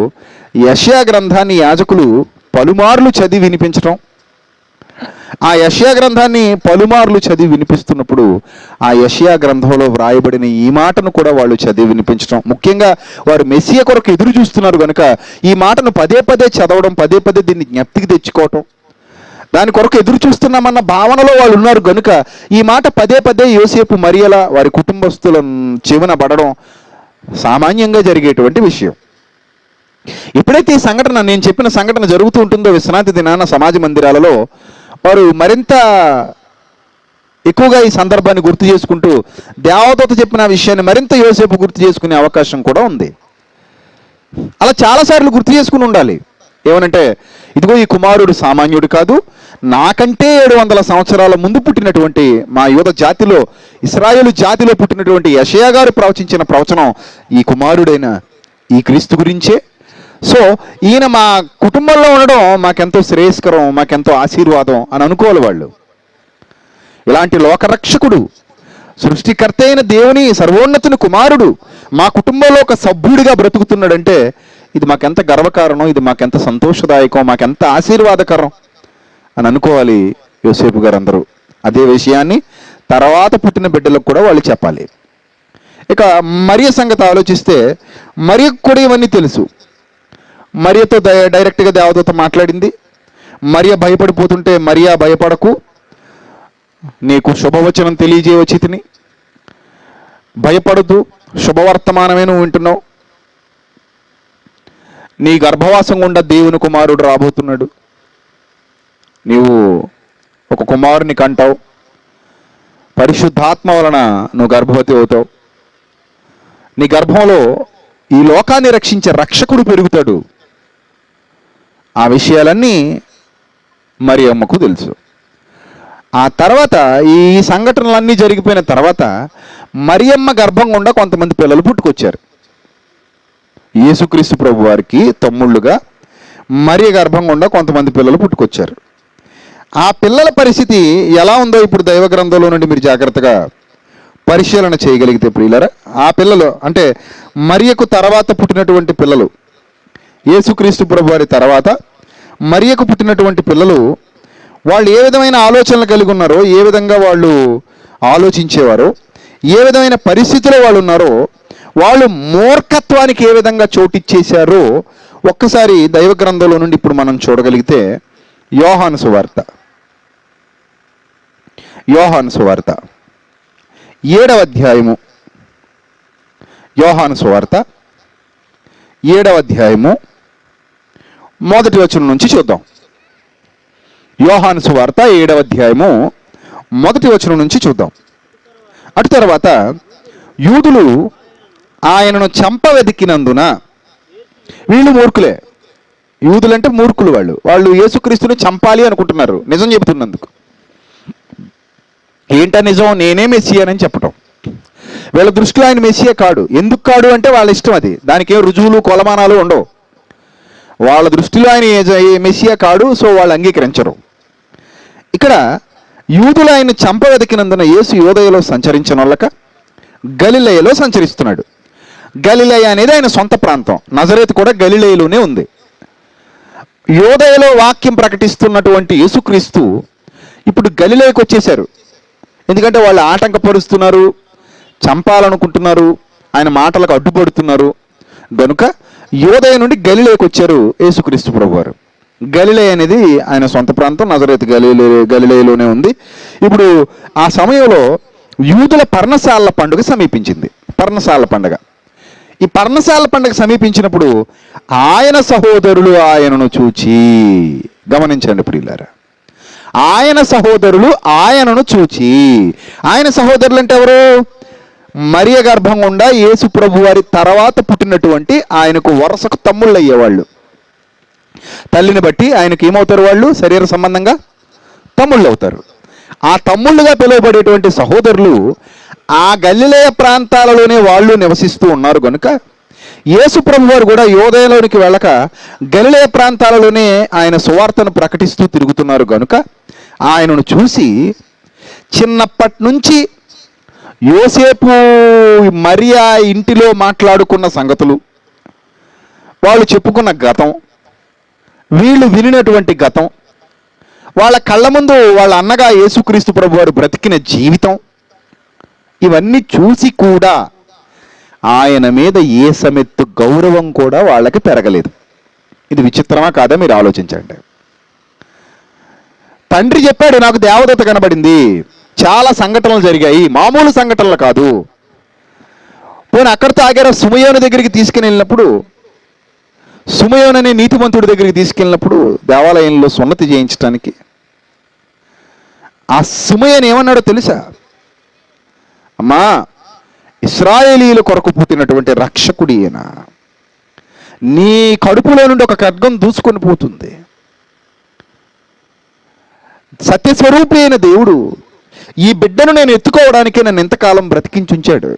యెషయా గ్రంథాన్ని యాజకులు పలుమార్లు చదివి వినిపించడం, ఆ యెషయా గ్రంథాన్ని పలుమార్లు చదివి వినిపిస్తున్నప్పుడు ఆ యెషయా గ్రంథంలో వ్రాయబడిన ఈ మాటను కూడా వాళ్ళు చదివి వినిపించడం, ముఖ్యంగా వారు మెస్సియ కొరకు ఎదురు చూస్తున్నారు కనుక ఈ మాటను పదే పదే చదవడం, పదే పదే దీన్ని జ్ఞప్తికి తెచ్చుకోవటం, దాని కొరకు ఎదురు చూస్తున్నామన్న భావనలో వాళ్ళు ఉన్నారు కనుక ఈ మాట పదే పదే యోసేపు మరియల వారి కుటుంబస్తుల చెవిన పడడం సామాన్యంగా జరిగేటువంటి విషయం. ఎప్పుడైతే ఈ సంఘటన, నేను చెప్పిన సంఘటన జరుగుతూ ఉంటుందో విశ్రాంతి దినాన సమాజ మందిరాలలో, వారు మరింత ఎక్కువగా ఈ సందర్భాన్ని గుర్తు చేసుకుంటూ దేవదూత చెప్పిన విషయాన్ని మరింత యోసేపు గుర్తు చేసుకునే అవకాశం కూడా ఉంది. అలా చాలాసార్లు గుర్తు చేసుకుని ఉండాలి. ఏమనంటే, ఇదిగో ఈ కుమారుడు సామాన్యుడు కాదు, నాకంటే 700 సంవత్సరాల ముందు పుట్టినటువంటి మా యూద జాతిలో, ఇశ్రాయేలు జాతిలో పుట్టినటువంటి యెషయా గారు ప్రవచించిన ప్రవచనం ఈ కుమారుడైన ఈ క్రీస్తు గురించే. సో ఈయన మా కుటుంబంలో ఉండడం మాకెంతో శ్రేయస్కరం, మాకెంతో ఆశీర్వాదం అని అనుకోవాలి వాళ్ళు. ఇలాంటి లోకరక్షకుడు, సృష్టికర్త అయిన దేవుని సర్వోన్నతుని కుమారుడు మా కుటుంబంలో ఒక సభ్యుడిగా బ్రతుకుతున్నాడంటే ఇది మాకెంత గర్వకారణం, ఇది మాకెంత సంతోషదాయకం, మాకెంత ఆశీర్వాదకరం అని అనుకోవాలి యోసేపు గారు అందరూ. అదే విషయాన్ని తర్వాత పుట్టిన బిడ్డలకు కూడా వాళ్ళు చెప్పాలి. ఇక మరియ సంగతి ఆలోచిస్తే మరియకు కూడా ఇవన్నీ తెలుసు. మరియతో డైరెక్ట్గా దేవదూత మాట్లాడింది. మరియ భయపడిపోతుంటే, మరియా భయపడకు, నీకు శుభవచనం తెలియజేయవచ్చి తిని, భయపడద్దు, శుభవర్తమానమే నువ్వు వింటున్నావు, నీ గర్భవాసం గుండా దేవుని కుమారుడు రాబోతున్నాడు, నీవు ఒక కుమారుని కంటావు, పరిశుద్ధాత్మ వలన నువ్వు గర్భవతి అవుతావు, నీ గర్భంలో ఈ లోకాన్ని రక్షించే రక్షకుడు పెరుగుతాడు. ఆ విషయాలన్నీ మరియమ్మకు తెలుసు. ఆ తర్వాత ఈ సంఘటనలన్నీ జరిగిపోయిన తర్వాత మరియమ్మ గర్భం గుండా కొంతమంది పిల్లలు పుట్టుకొచ్చారు. యేసుక్రీస్తు ప్రభు వారికి తమ్ముళ్ళుగా మరియ గర్భం గుండా కొంతమంది పిల్లలు పుట్టుకొచ్చారు. ఆ పిల్లల పరిస్థితి ఎలా ఉందో ఇప్పుడు దైవ గ్రంథంలో నుండి మీరు జాగ్రత్తగా పరిశీలన చేయగలిగితే ప్రియులారా, ఆ పిల్లలు అంటే మరియకు తర్వాత పుట్టినటువంటి పిల్లలు, యేసుక్రీస్తు ప్రభు వారి తర్వాత మరియకు పుట్టినటువంటి పిల్లలు, వాళ్ళు ఏ విధమైన ఆలోచనలు కలిగి ఉన్నారో, ఏ విధంగా వాళ్ళు ఆలోచించేవారో, ఏ విధమైన పరిస్థితిలో వాళ్ళు ఉన్నారో, వాళ్ళు మూర్ఖత్వానికి ఏ విధంగా చోటిచ్చేశారో ఒక్కసారి దైవ గ్రంథంలో నుండి ఇప్పుడు మనం చూడగలిగితే యోహాను సువార్త 7వ అధ్యాయము, యోహాను సువార్త 7వ అధ్యాయము 1వ వచనం నుంచి చూద్దాం. యోహాను సువార్త 7వ అధ్యాయము 1వ వచనం నుంచి చూద్దాం. అటు తర్వాత యూదులు ఆయనను చంపవెదికినందున, వీళ్ళు మూర్ఖులే, యూదులంటే మూర్ఖులు, వాళ్ళు యేసుక్రీస్తుని చంపాలి అనుకుంటున్నారు నిజం చెబుతున్నందుకు. ఏంటా నిజం? నేనే మెస్సియానని చెప్పటం. వీళ్ళ దృష్టిలో ఆయన మెస్సియా కాడు. ఎందుకు కాడు అంటే వాళ్ళ ఇష్టం, అది దానికి ఏం రుజువులు కొలమానాలు ఉండవు. వాళ్ళ దృష్టిలో ఆయన మెస్సియా కాడు, సో వాళ్ళు అంగీకరించరు. ఇక్కడ యూదులు ఆయన చంపవెదికినందున యేసు యూదయలో సంచరించనొల్లక గలిలయలో సంచరిస్తున్నాడు. గలిలయ అనేది ఆయన సొంత ప్రాంతం, నజరేతు కూడా గలిలయలోనే ఉంది. యోదయలో వాక్యం ప్రకటిస్తున్నటువంటి యేసుక్రీస్తు ఇప్పుడు గలిలయకు వచ్చేశారు. ఎందుకంటే వాళ్ళు ఆటంకపరుస్తున్నారు, చంపాలనుకుంటున్నారు, ఆయన మాటలకు అడ్డుపడుతున్నారు. గనుక యోదయ నుండి గలిలయకు వచ్చారు యేసుక్రీస్తు ప్రభువారు. గలిలయ అనేది ఆయన సొంత ప్రాంతం, నజరేతు గలిలయలోనే ఉంది. ఇప్పుడు ఆ సమయంలో యూదుల పర్ణశాల పండుగ సమీపించింది. పర్ణశాల పండుగ. ఈ పర్ణశాల పండుగ సమీపించినప్పుడు ఆయన సహోదరులు ఆయనను చూచి, గమనించండి ప్రియులారా, ఆయన సహోదరులు ఆయనను చూచి, ఆయన సహోదరులు అంటే ఎవరు? మరియ గర్భం గుండా యేసు ప్రభు వారి తర్వాత పుట్టినటువంటి ఆయనకు వరుసకు తమ్ముళ్ళు అయ్యేవాళ్ళు. తల్లిని బట్టి ఆయనకు ఏమవుతారు? వాళ్ళు శరీర సంబంధంగా తమ్ముళ్ళు అవుతారు. ఆ తమ్ముళ్ళుగా పిలువబడేటువంటి సహోదరులు ఆ గలిలయ ప్రాంతాలలోనే వాళ్ళు నివసిస్తూ ఉన్నారు. కనుక యేసు ప్రభు వారు కూడా యోదయలోనికి వెళ్ళక గలిలయ ప్రాంతాలలోనే ఆయన సువార్తను ప్రకటిస్తూ తిరుగుతున్నారు. కనుక ఆయనను చూసి చిన్నప్పటి నుంచి యోసేపు మరియా ఇంటిలో మాట్లాడుకున్న సంగతులు, వాళ్ళు చెప్పుకున్న గతం, వీళ్ళు వినినటువంటి గతం, వాళ్ళ కళ్ళ ముందు వాళ్ళ అన్నగా యేసుక్రీస్తు ప్రభు వారు బ్రతికిన జీవితం, ఇవన్నీ చూసి కూడా ఆయన మీద ఏ సమెత్తు గౌరవం కూడా వాళ్ళకి పెరగలేదు. ఇది విచిత్రమా కాదా? మీరు ఆలోచించండి. తండ్రి చెప్పాడు, నాకు దేవదూత కనబడింది, చాలా సంఘటనలు జరిగాయి, మామూలు సంఘటనలు కాదు. పోనీ అక్కడితో ఆగారు. సుమయోను దగ్గరికి తీసుకుని వెళ్ళినప్పుడు, సుమయోను అనే నీతిమంతుడి దగ్గరికి తీసుకెళ్ళినప్పుడు దేవాలయంలో సున్నతి చేయించడానికి ఆ సుమయోను ఏమన్నాడో తెలుసా? అమ్మా, ఇశ్రాయేలీయుల కొరకు పుట్టినటువంటి రక్షకుడి ఈయన, నీ కడుపులో నుండి ఒక ఖడ్గం దూసుకొని పోతుంది. సత్యస్వరూపి అయిన దేవుడు ఈ బిడ్డను నేను ఎత్తుకోవడానికే నన్ను ఎంతకాలం బ్రతికించుంచాడు.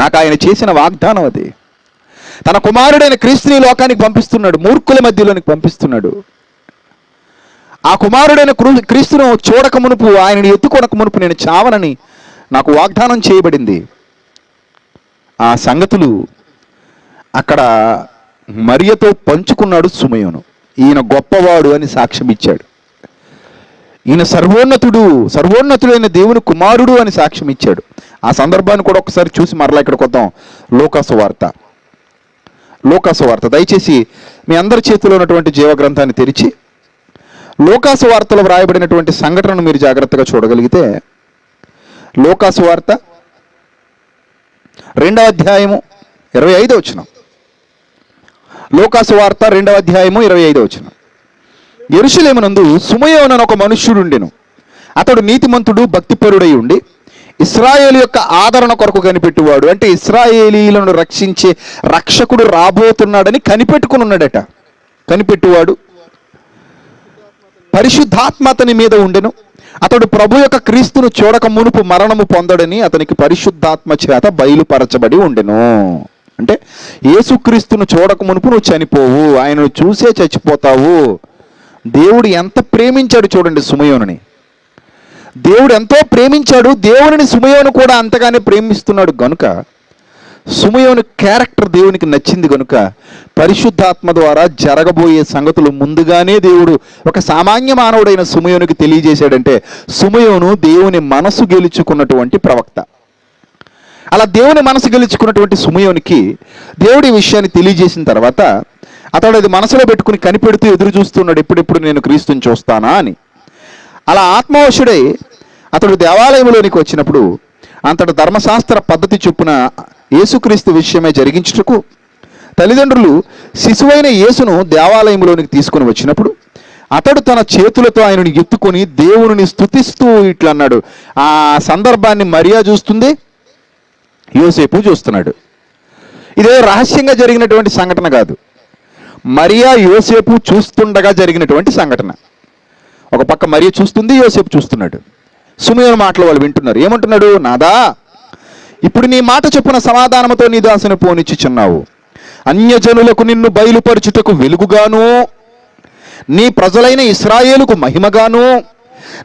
నాకు ఆయన చేసిన వాగ్దానం అది. తన కుమారుడైన క్రీస్తుని లోకానికి పంపిస్తున్నాడు, మూర్ఖుల మధ్యలోనికి పంపిస్తున్నాడు. ఆ కుమారుడైన క్రీస్తును చూడక మునుపు, ఆయనని ఎత్తుకోనక మునుపు నేను చావనని నాకు వాగ్దానం చేయబడింది. ఆ సంగతులు అక్కడ మరియతో పంచుకున్నాడు సుమయోను. ఈయన గొప్పవాడు అని సాక్ష్యం ఇచ్చాడు. ఈయన సర్వోన్నతుడైన దేవుని కుమారుడు అని సాక్ష్యం ఇచ్చాడు. ఆ సందర్భాన్ని కూడా ఒకసారి చూసి మరలా ఇక్కడికి వద్దాం. లోకాసు వార్త దయచేసి మీ అందరి చేతిలో ఉన్నటువంటి జీవగ్రంథాన్ని తెరిచి లోకాసు వార్తలో వ్రాయబడినటువంటి సంఘటనను మీరు జాగ్రత్తగా చూడగలిగితే, లోకాసు వార్త 2వ అధ్యాయము 25వ వచనం. లోకాసు వార్త 2వ అధ్యాయము 25వ వచనం. యెరూషలేమునందు సుమయోను అనే ఒక మనుష్యుడుండెను. అతడు నీతిమంతుడు, భక్తిపరుడై ఉండి ఇశ్రాయేలు యొక్క ఆదరణ కొరకు కనిపెట్టువాడు. అంటే ఇశ్రాయేలీలను రక్షించే రక్షకుడు రాబోతున్నాడని కనిపెట్టుకుని ఉన్నాడట. కనిపెట్టువాడు. పరిశుద్ధాత్మ అతని మీద ఉండెను. అతడు ప్రభు యొక్క క్రీస్తును చూడక మునుపు మరణము పొందడని అతనికి పరిశుద్ధాత్మ చేత బయలుపరచబడి ఉండెను. అంటే యేసుక్రీస్తును చూడక మునుపు నువ్వు చనిపోవు, ఆయనను చూసే చచ్చిపోతావు. దేవుడు ఎంత ప్రేమించాడు చూడండి సుమయోనుని. దేవుడు ఎంతో ప్రేమించాడు. దేవునిని సుమయోను కూడా అంతగానే ప్రేమిస్తున్నాడు. గనుక సుమయోను క్యారెక్టర్ దేవునికి నచ్చింది. గనుక పరిశుద్ధాత్మ ద్వారా జరగబోయే సంగతులు ముందుగానే దేవుడు ఒక సామాన్య మానవుడైన సుమయోనుకి తెలియజేశాడంటే, సుమయోను దేవుని మనసు గెలుచుకున్నటువంటి ప్రవక్త. అలా దేవుని మనసు గెలుచుకున్నటువంటి సుమయోనికి దేవుడి విషయాన్ని తెలియజేసిన తర్వాత అతడు అది మనసులో పెట్టుకుని కనిపెడుతూ ఎదురు చూస్తున్నాడు, ఎప్పుడెప్పుడు నేను క్రీస్తుని చూస్తానా అని. అలా ఆత్మవశుడై అతడు దేవాలయంలోనికి వచ్చినప్పుడు అంతటి ధర్మశాస్త్ర పద్ధతి చొప్పున యేసుక్రీస్తు విషయమై జరిగించుటకు తల్లిదండ్రులు శిశువైన యేసును దేవాలయంలోనికి తీసుకుని వచ్చినప్పుడు అతడు తన చేతులతో ఆయనను ఎత్తుకొని దేవుని స్తుతిస్తూ ఇట్లా అన్నాడు. ఆ సందర్భాన్ని మరియా చూస్తుంది, యోసేపు చూస్తున్నాడు. ఇదే రహస్యంగా జరిగినటువంటి సంఘటన కాదు, మరియా యోసేపు చూస్తుండగా జరిగినటువంటి సంఘటన. ఒక పక్క మరియా చూస్తుంది, యోసేపు చూస్తున్నాడు. సుమయోను మాటలు వాళ్ళు వింటున్నారు. ఏమంటున్నాడు? నాదా, ఇప్పుడు నీ మాట చొప్పున సమాధానంతో నీ దాసుని పోనిచ్చుచున్నావు. అన్యజనులకు నిన్ను బయలుపరచుటకు వెలుగుగాను, నీ ప్రజలైన ఇశ్రాయేలుకు మహిమగాను,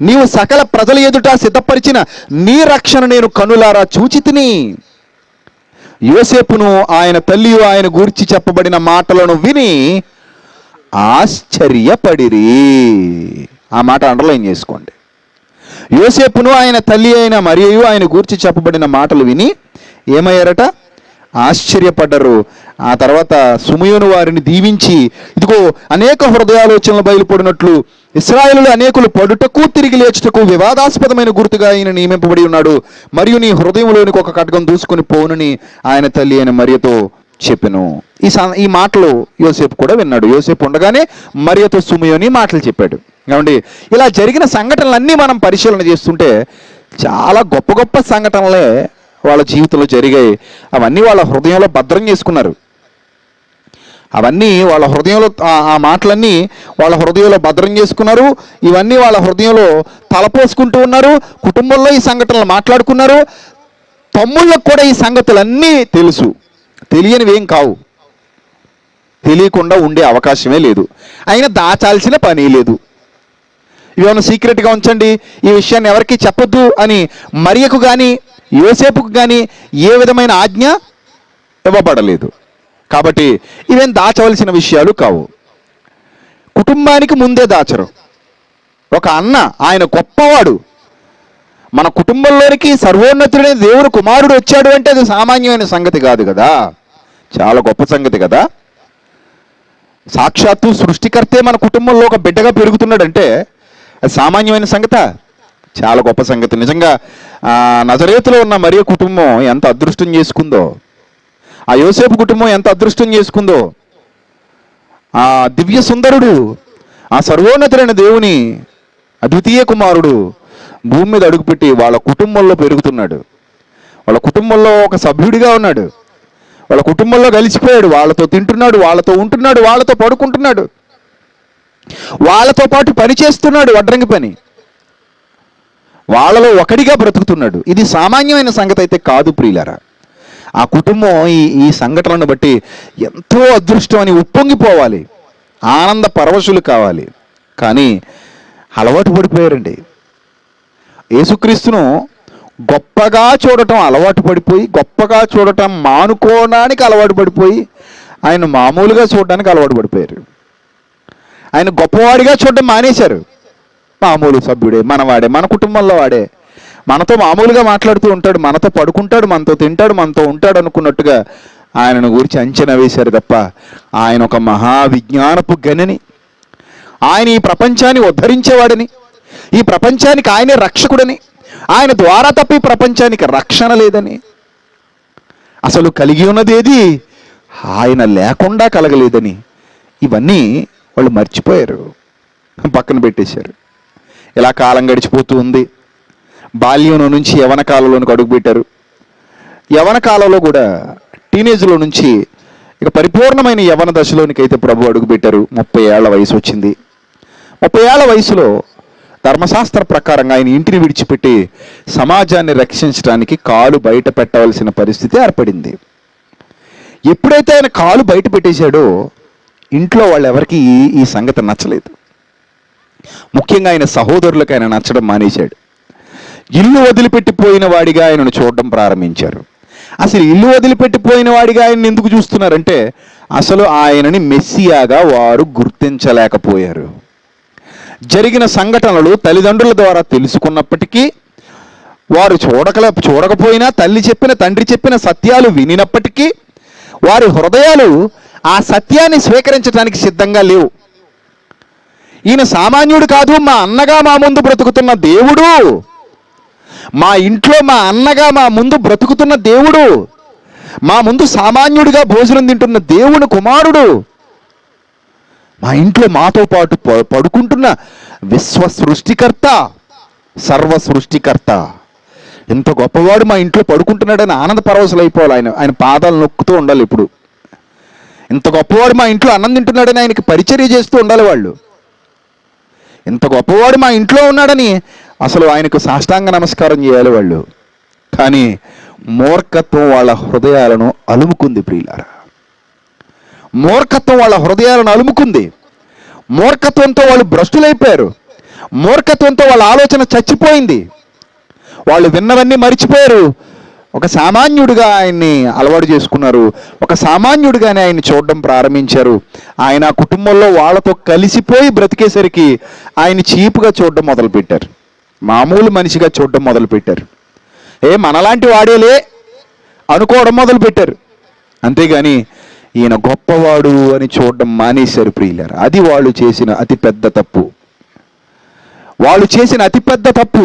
నీవు సకల ప్రజల ఎదుట సిద్ధపరిచిన నీ రక్షణ నేను కనులారా చూచితిని. యోసేపును ఆయన తల్లియు ఆయన గూర్చి చెప్పబడిన మాటలను విని ఆశ్చర్యపడిరి. ఆ మాట అండర్లైన్ చేసుకోండి. యోసేపును ఆయన తల్లి అయిన మరియయు ఆయన గూర్చి చెప్పబడిన మాటలు విని ఏమయ్యారట? ఆశ్చర్యపడ్డరు. ఆ తర్వాత సుమయోను వారిని దీవించి, ఇదిగో అనేక హృదయాలోచనలు బయలుపడినట్లు ఇశ్రాయేలులో అనేకులు పడుటకు తిరిగి లేచుటకు వివాదాస్పదమైన గుర్తుగా ఆయన నియమింపబడి ఉన్నాడు, మరియు నీ హృదయంలోనికి ఒక ఖడ్గం దూసుకొని పోనుని ఆయన తల్లి అయిన మరియతో చెప్పెను. ఈ మాటలు యోసేపు కూడా విన్నాడు. యోసేపు ఉండగానే మరియతో సుమయోని మాటలు చెప్పాడు. కాబట్టి ఇలా జరిగిన సంఘటనలన్నీ మనం పరిశీలన చేస్తుంటే చాలా గొప్ప గొప్ప సంఘటనలే వాళ్ళ జీవితంలో జరిగాయి. అవన్నీ వాళ్ళ హృదయంలో భద్రం చేసుకున్నారు. అవన్నీ వాళ్ళ హృదయంలో, ఆ మాటలన్నీ వాళ్ళ హృదయంలో భద్రం చేసుకున్నారు. ఇవన్నీ వాళ్ళ హృదయంలో తలపోసుకుంటూ ఉన్నారు. కుటుంబంలో ఈ సంఘటనలు మాట్లాడుకున్నారు. తమ్ముళ్ళకు కూడా ఈ సంగతులన్నీ తెలుసు. తెలియనివి ఏం కావు, తెలియకుండా ఉండే అవకాశమే లేదు. అయినా దాచాల్సిన పని లేదు. ఇవేమన్నా సీక్రెట్గా ఉంచండి, ఈ విషయాన్ని ఎవరికి చెప్పొద్దు అని మరియకు కానీ యోసేపుకు కానీ ఏ విధమైన ఆజ్ఞ ఇవ్వబడలేదు. కాబట్టి ఇవేం దాచవలసిన విషయాలు కావు. కుటుంబానికి ముందే దాచరు. ఒక అన్న, ఆయన గొప్పవాడు, మన కుటుంబంలోనికి సర్వోన్నతుడైన దేవుడు కుమారుడు వచ్చాడు అంటే అది సామాన్యమైన సంగతి కాదు కదా, చాలా గొప్ప సంగతి కదా. సాక్షాత్తు సృష్టికర్తే మన కుటుంబంలో ఒక బిడ్డగా పెరుగుతున్నాడంటే అది సామాన్యమైన సంగత, చాలా గొప్ప సంగతి. నిజంగా నజరేతులో ఉన్న మరియ కుటుంబం ఎంత అదృష్టం చేసుకుందో, ఆ యోసేపు కుటుంబం ఎంత అదృష్టం చేసుకుందో. ఆ దివ్య సుందరుడు, ఆ సర్వోన్నతుడైన దేవుని అద్వితీయ కుమారుడు భూమి మీద అడుగుపెట్టి వాళ్ళ కుటుంబంలో పెరుగుతున్నాడు. వాళ్ళ కుటుంబంలో ఒక సభ్యుడిగా ఉన్నాడు. వాళ్ళ కుటుంబంలో కలిసిపోయాడు. వాళ్ళతో తింటున్నాడు, వాళ్ళతో ఉంటున్నాడు, వాళ్ళతో పడుకుంటున్నాడు, వాళ్ళతో పాటు పని చేస్తున్నాడు, వడ్రంగి పని. వాళ్ళలో ఒకడిగా బ్రతుకుతున్నాడు. ఇది సామాన్యమైన సంగతి అయితే కాదు ప్రియులారా. ఆ కుటుంబం ఈ సంఘటనను బట్టి ఎంతో అదృష్టం అని ఉప్పొంగిపోవాలి, ఆనంద పరవశులు కావాలి. కానీ అలవాటు పడిపోయారండి. యేసుక్రీస్తును గొప్పగా చూడటం అలవాటు పడిపోయి, గొప్పగా చూడటం మానుకోవడానికి అలవాటు పడిపోయి, ఆయన మామూలుగా చూడడానికి అలవాటు పడిపోయారు. ఆయన గొప్పవాడిగా చూడడం మానేశారు. మామూలు సభ్యుడే, మనవాడే, మన కుటుంబంలో వాడే, మనతో మామూలుగా మాట్లాడుతూ ఉంటాడు, మనతో పడుకుంటాడు, మనతో తింటాడు, మనతో ఉంటాడు అనుకున్నట్టుగా ఆయనను గురించి అంచనా వేశారు తప్ప ఆయన ఒక మహావిజ్ఞానపు గనిని, ఆయన ఈ ప్రపంచాన్ని ఉద్ధరించేవాడని, ఈ ప్రపంచానికి ఆయనే రక్షకుడని, ఆయన ద్వారా తప్ప ఈ ప్రపంచానికి రక్షణ లేదని, అసలు కలిగి ఉన్నదేది ఆయన లేకుండా కలగలేదని, ఇవన్నీ వాళ్ళు మర్చిపోయారు, పక్కన పెట్టేశారు. ఇలా కాలం గడిచిపోతూ ఉంది. బాల్యం నుంచి యవన కాలంలోనికి అడుగుపెట్టారు. యవన కాలంలో కూడా టీనేజ్లో నుంచి ఇక పరిపూర్ణమైన యవన దశలోనికి అయితే ప్రభు అడుగుపెట్టారు. 30 ఏళ్ల వయసు వచ్చింది. 30 ఏళ్ల వయసులో ధర్మశాస్త్ర ప్రకారంగా ఆయన ఇంటిని విడిచిపెట్టి సమాజాన్ని రక్షించడానికి కాలు బయట పెట్టవలసిన పరిస్థితి ఏర్పడింది. ఎప్పుడైతే ఆయన కాలు బయట పెట్టేశాడో ఇంట్లో వాళ్ళు ఎవరికి ఈ సంగతి నచ్చలేదు. ముఖ్యంగా ఆయన సహోదరులకు ఆయన నచ్చడం మానేశాడు. ఇల్లు వదిలిపెట్టిపోయిన వాడిగా ఆయనను చూడడం ప్రారంభించారు. అసలు ఇల్లు వదిలిపెట్టిపోయిన వాడిగా ఆయన ఎందుకు చూస్తున్నారంటే అసలు ఆయనని మెస్సియాగా వారు గుర్తించలేకపోయారు. జరిగిన సంఘటనలు తల్లిదండ్రుల ద్వారా తెలుసుకున్నప్పటికీ, వారు చూడకపోయినా తల్లి చెప్పిన తండ్రి చెప్పిన సత్యాలు వినినప్పటికీ వారి హృదయాలు ఆ సత్యాన్ని స్వీకరించడానికి సిద్ధంగా లేవు. ఈయన సామాన్యుడు కాదు, మా అన్నగా మా ముందు బ్రతుకుతున్న దేవుడు, మా ఇంట్లో మా అన్నగా మా ముందు బ్రతుకుతున్న దేవుడు, మా ముందు సామాన్యుడిగా భోజనం తింటున్న దేవుని కుమారుడు, మా ఇంట్లో మాతో పాటు పడుకుంటున్న విశ్వ సృష్టికర్త, సర్వ సృష్టికర్త, ఎంత గొప్పవాడు మా ఇంట్లో పడుకుంటున్నాడని ఆనంద పరవశులు అయిపోవాలి. ఆయన పాదాలు నొక్కుతూ ఉండాలి. ఇప్పుడు ఇంత గొప్పవాడు మా ఇంట్లో అన్నం తింటున్నాడని ఆయనకి పరిచర్య చేస్తూ ఉండాలి వాళ్ళు. ఇంత గొప్పవాడు మా ఇంట్లో ఉన్నాడని అసలు ఆయనకు సాష్టాంగ నమస్కారం చేయాలి వాళ్ళు. కానీ మూర్ఖత్వం వాళ్ళ హృదయాలను అలుముకుంది ప్రియులారా. మూర్ఖత్వం వాళ్ళ హృదయాలను అలుముకుంది. మూర్ఖత్వంతో వాళ్ళు భ్రష్టులైపోయారు. మూర్ఖత్వంతో వాళ్ళ ఆలోచన చచ్చిపోయింది. వాళ్ళు విన్నవన్నీ మరిచిపోయారు. ఒక సామాన్యుడిగా ఆయన్ని అలవాటు చేసుకున్నారు. ఒక సామాన్యుడిగానే ఆయన్ని చూడడం ప్రారంభించారు. ఆయన కుటుంబంలో వాళ్ళతో కలిసిపోయి బ్రతికేసరికి ఆయన చీపుగా చూడడం మొదలుపెట్టారు. మామూలు మనిషిగా చూడడం మొదలుపెట్టారు. మనలాంటి వాడేలే అనుకోవడం మొదలుపెట్టారు. అంతేగాని ఈయన గొప్పవాడు అని చూడడం మానేశారు ప్రియులారా. అది వాళ్ళు చేసిన అతిపెద్ద తప్పు. వాళ్ళు చేసిన అతిపెద్ద తప్పు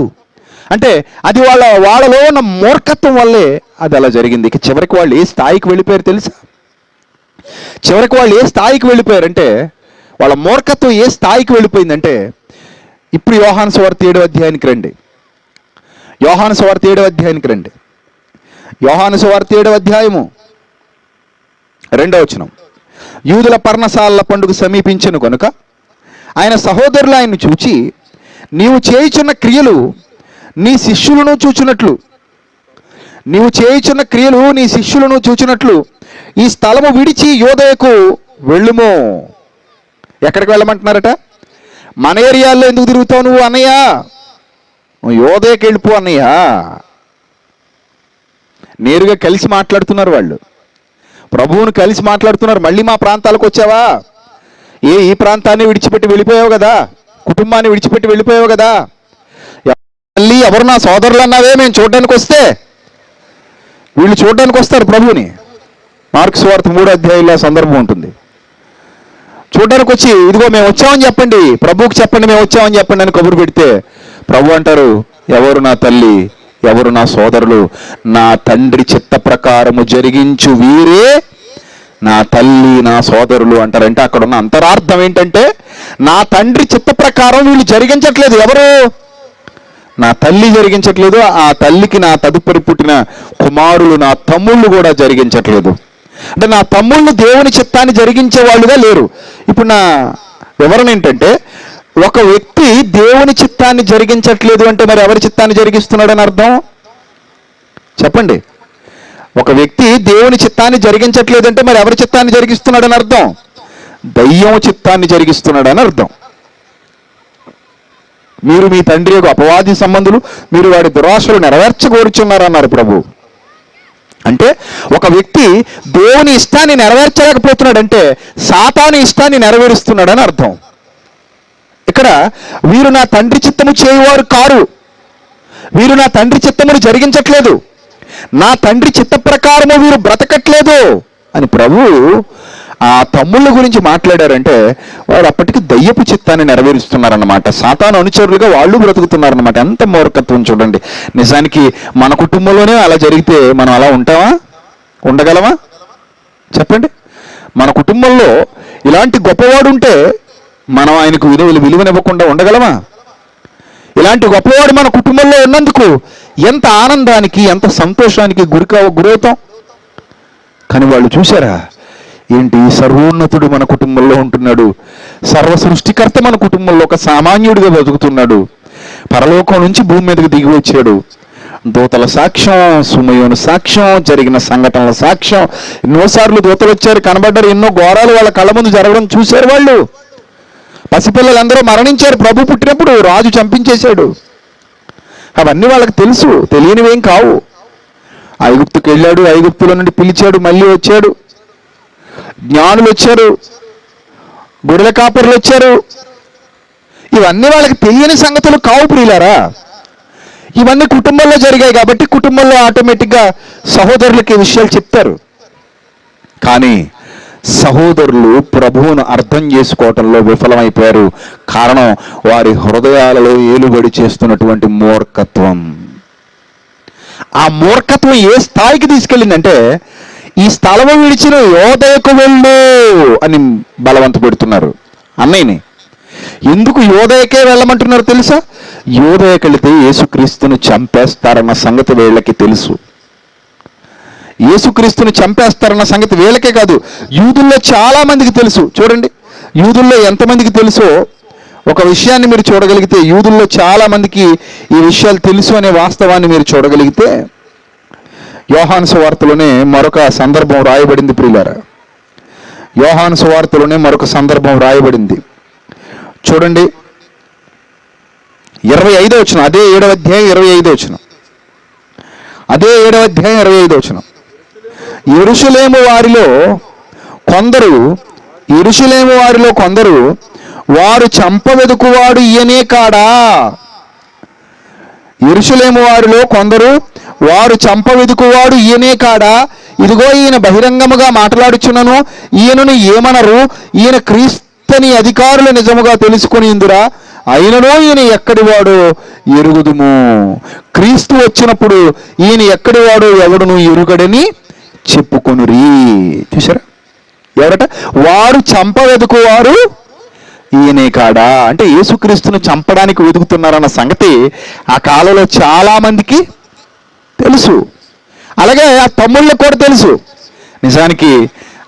అంటే అది వాళ్ళలో ఉన్న మూర్ఖత్వం వల్లే అది అలా జరిగింది. ఇక చివరికి వాళ్ళు ఏ స్థాయికి వెళ్ళిపోయారు తెలుసా? చివరికి వాళ్ళు ఏ స్థాయికి వెళ్ళిపోయారంటే, వాళ్ళ మూర్ఖత్వం ఏ స్థాయికి వెళ్ళిపోయిందంటే, ఇప్పుడు యోహాను సువార్త 7వ అధ్యాయానికి రండి. యోహాను సువార్త 7వ అధ్యాయానికి రండి. యోహాను సువార్త 7వ అధ్యాయము 2వ వచనం. యూదుల పర్ణశాలల పండుగ సమీపించెను కనుక ఆయన సహోదరులు ఆయన్ను చూచి, నీవు చేయుచున్న క్రియలు నీ శిష్యులను చూచినట్లు, నీవు చేయుచున్న క్రియలు నీ శిష్యులను చూచినట్లు ఈ స్థలము విడిచి యోదయకు వెళ్ళుము. ఎక్కడికి వెళ్ళమంటున్నారట? మన ఏరియాల్లో ఎందుకు తిరుగుతావు నువ్వు అన్నయ్య? యోదయకి వెళ్ళిపో అన్నయ్య. నేరుగా కలిసి మాట్లాడుతున్నారు వాళ్ళు, ప్రభువును కలిసి మాట్లాడుతున్నారు. మళ్ళీ మా ప్రాంతాలకు వచ్చావా? ఈ ప్రాంతాన్ని విడిచిపెట్టి వెళ్ళిపోయావు కదా, కుటుంబాన్ని విడిచిపెట్టి వెళ్ళిపోయావు కదా, మళ్ళీ ఎవరు నా సోదరులు అన్నావే మేము చూడడానికి వస్తే. వీళ్ళు చూడడానికి వస్తారు ప్రభువుని. మార్కు సువార్త 3వ అధ్యాయంలో సందర్భం ఉంటుంది. చూడడానికి వచ్చి, ఇదిగో మేము వచ్చామని చెప్పండి, ప్రభువుకి చెప్పండి, మేము వచ్చామని చెప్పండి అని కబురు పెడితే ప్రభు అంటారు, ఎవరు నా తల్లి, ఎవరు నా సోదరులు? నా తండ్రి చిత్త ప్రకారము జరిగించు వీరే నా తల్లి, నా సోదరులు అంటారంటే అక్కడ ఉన్న అంతరార్థం ఏంటంటే, నా తండ్రి చిత్త ప్రకారం వీళ్ళు జరిగించట్లేదు. ఎవరు? నా తల్లి జరిగించట్లేదు. ఆ తల్లికి నా తదుపరి పుట్టిన కుమారులు, నా తమ్ముళ్ళు కూడా జరిగించట్లేదు. అంటే నా తమ్ముళ్ళు దేవుని చిత్తాన్ని జరిగించే వాళ్ళుగా లేరు. ఇప్పుడు నా వివరణ ఏంటంటే, ఒక వ్యక్తి దేవుని చిత్తాన్ని జరిగించట్లేదు అంటే మరి ఎవరి చిత్తాన్ని జరిగిస్తున్నాడని అర్థం చెప్పండి? ఒక వ్యక్తి దేవుని చిత్తాన్ని జరిగించట్లేదంటే మరి ఎవరి చిత్తాన్ని జరిగిస్తున్నాడని అర్థం? దయ్యం చిత్తాన్ని జరిగిస్తున్నాడని అర్థం. మీరు మీ తండ్రి యొక్క అపవాది సంబంధులు, మీరు వాడి దురాశలు నెరవేర్చగోరుచున్నారన్నారు ప్రభు. అంటే ఒక వ్యక్తి దేవుని ఇష్టాన్ని నెరవేర్చలేకపోతున్నాడంటే సాతాను ఇష్టాన్ని నెరవేరుస్తున్నాడని అర్థం. ఇక్కడ వీరు నా తండ్రి చిత్తము చేయువారు కారు, వీరు నా తండ్రి చిత్తమును జరిగించట్లేదు, నా తండ్రి చిత్త ప్రకారము వీరు బ్రతకట్లేదు అని ప్రభు ఆ తమ్ముళ్ళ గురించి మాట్లాడారంటే వారు అప్పటికి దయ్యపు చిత్తాన్ని నెరవేరుస్తున్నారన్నమాట. సాతాను అనుచరులుగా వాళ్ళు బ్రతుకుతున్నారన్నమాట. ఎంత మూర్ఖత్వం చూడండి. నిజానికి మన కుటుంబంలోనే అలా జరిగితే మనం అలా ఉంటామా? ఉండగలమా? చెప్పండి. మన కుటుంబంలో ఇలాంటి గొప్పవాడు ఉంటే మనం ఆయనకు విలువనివ్వకుండా ఉండగలమా? ఇలాంటి గొప్పవాడు మన కుటుంబంలో ఉన్నందుకు ఎంత ఆనందానికి, ఎంత సంతోషానికి గురవుతాం. కానీ వాళ్ళు చూసారా, ఏంటి సర్వోన్నతుడు మన కుటుంబంలో ఉంటున్నాడు, సర్వ సృష్టికర్త మన కుటుంబంలో ఒక సామాన్యుడిగా బతుకుతున్నాడు, పరలోకం నుంచి భూమి మీదకి దిగి వచ్చాడు, దూతల సాక్ష్యం, సుమయోను సాక్ష్యం, జరిగిన సంఘటనల సాక్ష్యం. ఎన్నోసార్లు దూతలు వచ్చారు, కనబడ్డారు, ఎన్నో ఘోరాలు వాళ్ళ కళ్ళ ముందు జరగడం చూశారు వాళ్ళు. పసిపిల్లలందరూ మరణించారు ప్రభు పుట్టినప్పుడు, రాజు చంపించేశాడు. అవన్నీ వాళ్ళకి తెలుసు, తెలియనివేం కావు. ఐగుప్తుకి వెళ్ళాడు, ఐగుప్తుల నుండి పిలిచాడు, మళ్ళీ వచ్చాడు. జ్ఞానులు వచ్చారు, గొర్రెల కాపరులు వచ్చారు. ఇవన్నీ వాళ్ళకి తెలియని సంగతులు కావు ప్రియులారా. ఇవన్నీ కుటుంబంలో జరిగాయి కాబట్టి కుటుంబంలో ఆటోమేటిక్గా సహోదరులకి ఈ విషయాలు చెప్తారు. కానీ సహోదరులు ప్రభువును అర్థం చేసుకోవటంలో విఫలమైపోయారు. కారణం వారి హృదయాలలో ఏలుబడి చేస్తున్నటువంటి మూర్ఖత్వం. ఆ మూర్ఖత్వం ఏ స్థాయికి తీసుకెళ్ళిందంటే, ఈ స్థలము విడిచిన యోదయకు వెళ్ళు అని బలవంత పెడుతున్నారు అన్నయ్యని. ఎందుకు యోదయకే వెళ్ళమంటున్నారు తెలుసా? యోదయకి వెళితే యేసుక్రీస్తును చంపేస్తారన్న సంగతి వీళ్ళకి తెలుసు. యేసుక్రీస్తుని చంపేస్తారన్న సంగతి వీళ్ళకే కాదు, యూదుల్లో చాలా మందికి తెలుసు. చూడండి, యూదుల్లో ఎంతమందికి తెలుసో ఒక విషయాన్ని మీరు చూడగలిగితే, యూదుల్లో చాలా మందికి ఈ విషయాలు తెలుసు అనే వాస్తవాన్ని మీరు చూడగలిగితే, యోహాను సువార్తలోనే మరొక సందర్భం రాయబడింది ప్రియులారా. యోహాను సువార్తలోనే మరొక సందర్భం రాయబడింది. చూడండి, 25వ వచనం, అదే 7వ అధ్యాయం 25వ వచనం. అదే 7వ అధ్యాయం 25వ వచనం. యెరూషలేము వారిలో కొందరు వారు చంపవెదుకువాడు ఈయనే కాడా. యెరూషలేము వారిలో కొందరు వారు చంపవెదుకువాడు ఈయనే కాడా. ఇదిగో ఈయన బహిరంగముగా మాట్లాడుచున్నను, ఈయనను ఏమనరు. ఈయన క్రీస్తుని అధికారులు నిజముగా తెలుసుకొని ఇందురా, అయినను ఈయన ఎక్కడివాడో ఎరుగుదుము. క్రీస్తు వచ్చినప్పుడు ఈయన ఎక్కడివాడో ఎవడును ఎరుగడని చెప్పుకొనురి. చూసారా, ఎవరట? వారు చంపవెదుకువారు ఈయనే కాడా. అంటే యేసుక్రీస్తును చంపడానికి వెతుకుతున్నారన్న సంగతి ఆ కాలంలో చాలా మందికి తెలుసు. అలాగే ఆ తమ్ముళ్ళకు కూడా తెలుసు. నిజానికి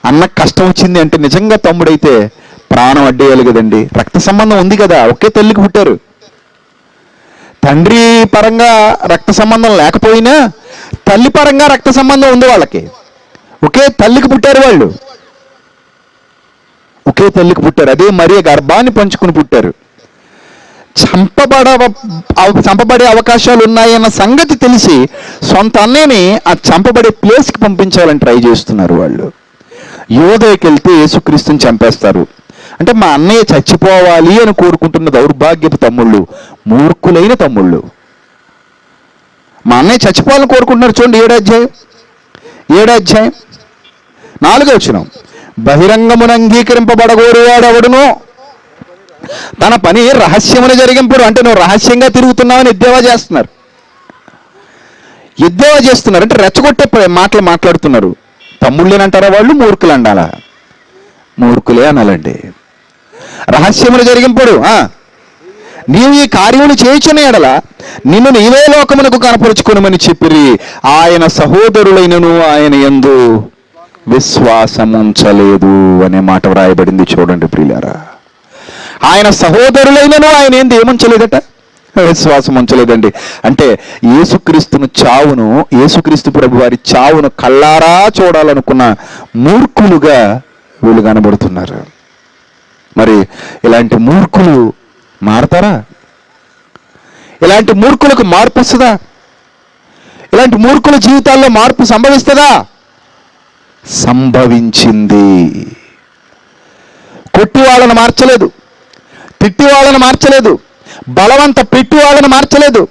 అన్నకు కష్టం వచ్చింది అంటే నిజంగా తమ్ముడైతే ప్రాణం అడ్డేయాలి కదండి. రక్త సంబంధం ఉంది కదా, ఒకే తల్లికి పుట్టారు. తండ్రి పరంగా రక్త సంబంధం లేకపోయినా తల్లి పరంగా రక్త సంబంధం ఉంది వాళ్ళకి. ఒకే తల్లికి పుట్టారు వాళ్ళు, ఒకే తల్లికి పుట్టారు. అదే మరియ గర్భాన్ని పంచుకుని పుట్టారు. చంపబడే అవకాశాలు ఉన్నాయన్న సంగతి తెలిసి సొంత అన్నయ్యని ఆ చంపబడే ప్లేస్కి పంపించాలని ట్రై చేస్తున్నారు వాళ్ళు. యోధకి వెళ్తే యేసుక్రీస్తుని చంపేస్తారు. అంటే మా అన్నయ్య చచ్చిపోవాలి అని కోరుకుంటున్న దౌర్భాగ్యపు తమ్ముళ్ళు, మూర్ఖులైన తమ్ముళ్ళు. మా అన్నయ్య చచ్చిపోవాలని కోరుకుంటున్నారు. చూడండి 7వ అధ్యాయం 4వ వచనం. బహిరంగమును అంగీకరింపబడగోరువాడెవడునో తన పని రహస్యమును జరిగింపుడు. అంటే నువ్వు రహస్యంగా తిరుగుతున్నావని ఎద్దేవా చేస్తున్నారు అంటే రెచ్చగొట్టే మాటలు మాట్లాడుతున్నారు. తమ్ముళ్ళేనంటారా వాళ్ళు? మూర్ఖులు అండాలా? మూర్ఖులే అనాలండి. రహస్యమును జరిగింపుడు. నీవు ఈ కార్యమును చేయుచున్న ఎడల నిన్ను నీవే లోకమునకు కనపరుచుకొనుమని చెప్పిరి. ఆయన సహోదరులైనను ఆయన యందు విశ్వాసముంచలేదు అనే మాట వ్రాయబడింది. చూడండి ప్రియులారా, ఆయన సహోదరులైనను ఆయన ఏంది ఏముంచలేదట? విశ్వాసం ఉంచలేదండి. అంటే యేసుక్రీస్తు ప్రభు వారి చావును కళ్ళారా చూడాలనుకున్న మూర్ఖులుగా వీళ్ళు కనబడుతున్నారు. మరి ఇలాంటి మూర్ఖులు మారతారా? ఇలాంటి మూర్ఖులకు మార్పు వస్తుందా? ఇలాంటి మూర్ఖుల జీవితాల్లో మార్పు సంభవిస్తుందా? సంభవించింది. కొట్టి వాళ్ళను మార్చలేదు, తిట్టి వాళ్ళను మార్చలేదు, బలవంత పెట్టి వాళ్ళను మార్చలేదు,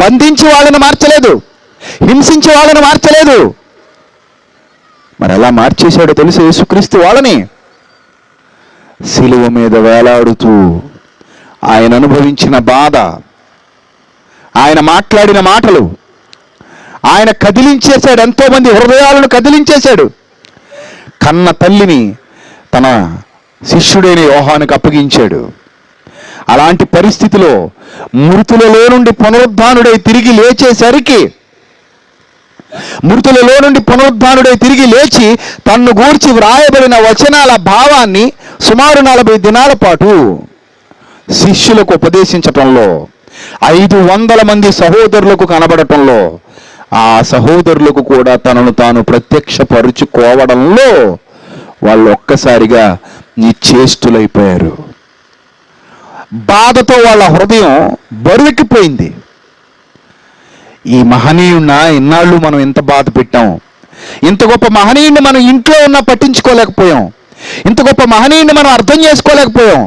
బంధించి వాళ్ళను మార్చలేదు, హింసించి వాళ్ళను మార్చలేదు. మరి ఎలా మార్చేశాడో తెలుసు యేసుక్రీస్తు వాళ్ళని? సిలువ మీద వేలాడుతూ ఆయన అనుభవించిన బాధ, ఆయన మాట్లాడిన మాటలు, ఆయన కదిలించేశాడు. ఎంతోమంది హృదయాలను కదిలించేశాడు. కన్న తల్లిని తన శిష్యుడైన యోహానుకు అప్పగించాడు. అలాంటి పరిస్థితిలో మృతులలో నుండి పునరుద్ధానుడై తిరిగి లేచి తన్ను గూర్చి వ్రాయబడిన వచనాల భావాన్ని సుమారు 40 దినాల పాటు శిష్యులకు ఉపదేశించటంలో, 500 మంది సహోదరులకు కనబడటంలో, ఆ సహోదరులకు కూడా తనను తాను ప్రత్యక్షపరుచుకోవడంలో వాళ్ళు ఒక్కసారిగా నిశ్చేష్టులైపోయారు. బాధతో వాళ్ళ హృదయం బరువెక్కిపోయింది. ఈ మహనీయుడినా ఇన్నాళ్ళు మనం ఎంత బాధ పెట్టాం, ఇంత గొప్ప మహనీయుడిని మనం ఇంట్లో ఉన్నా పట్టించుకోలేకపోయాం, ఇంత గొప్ప మహనీయుడిని మనం అర్థం చేసుకోలేకపోయాం,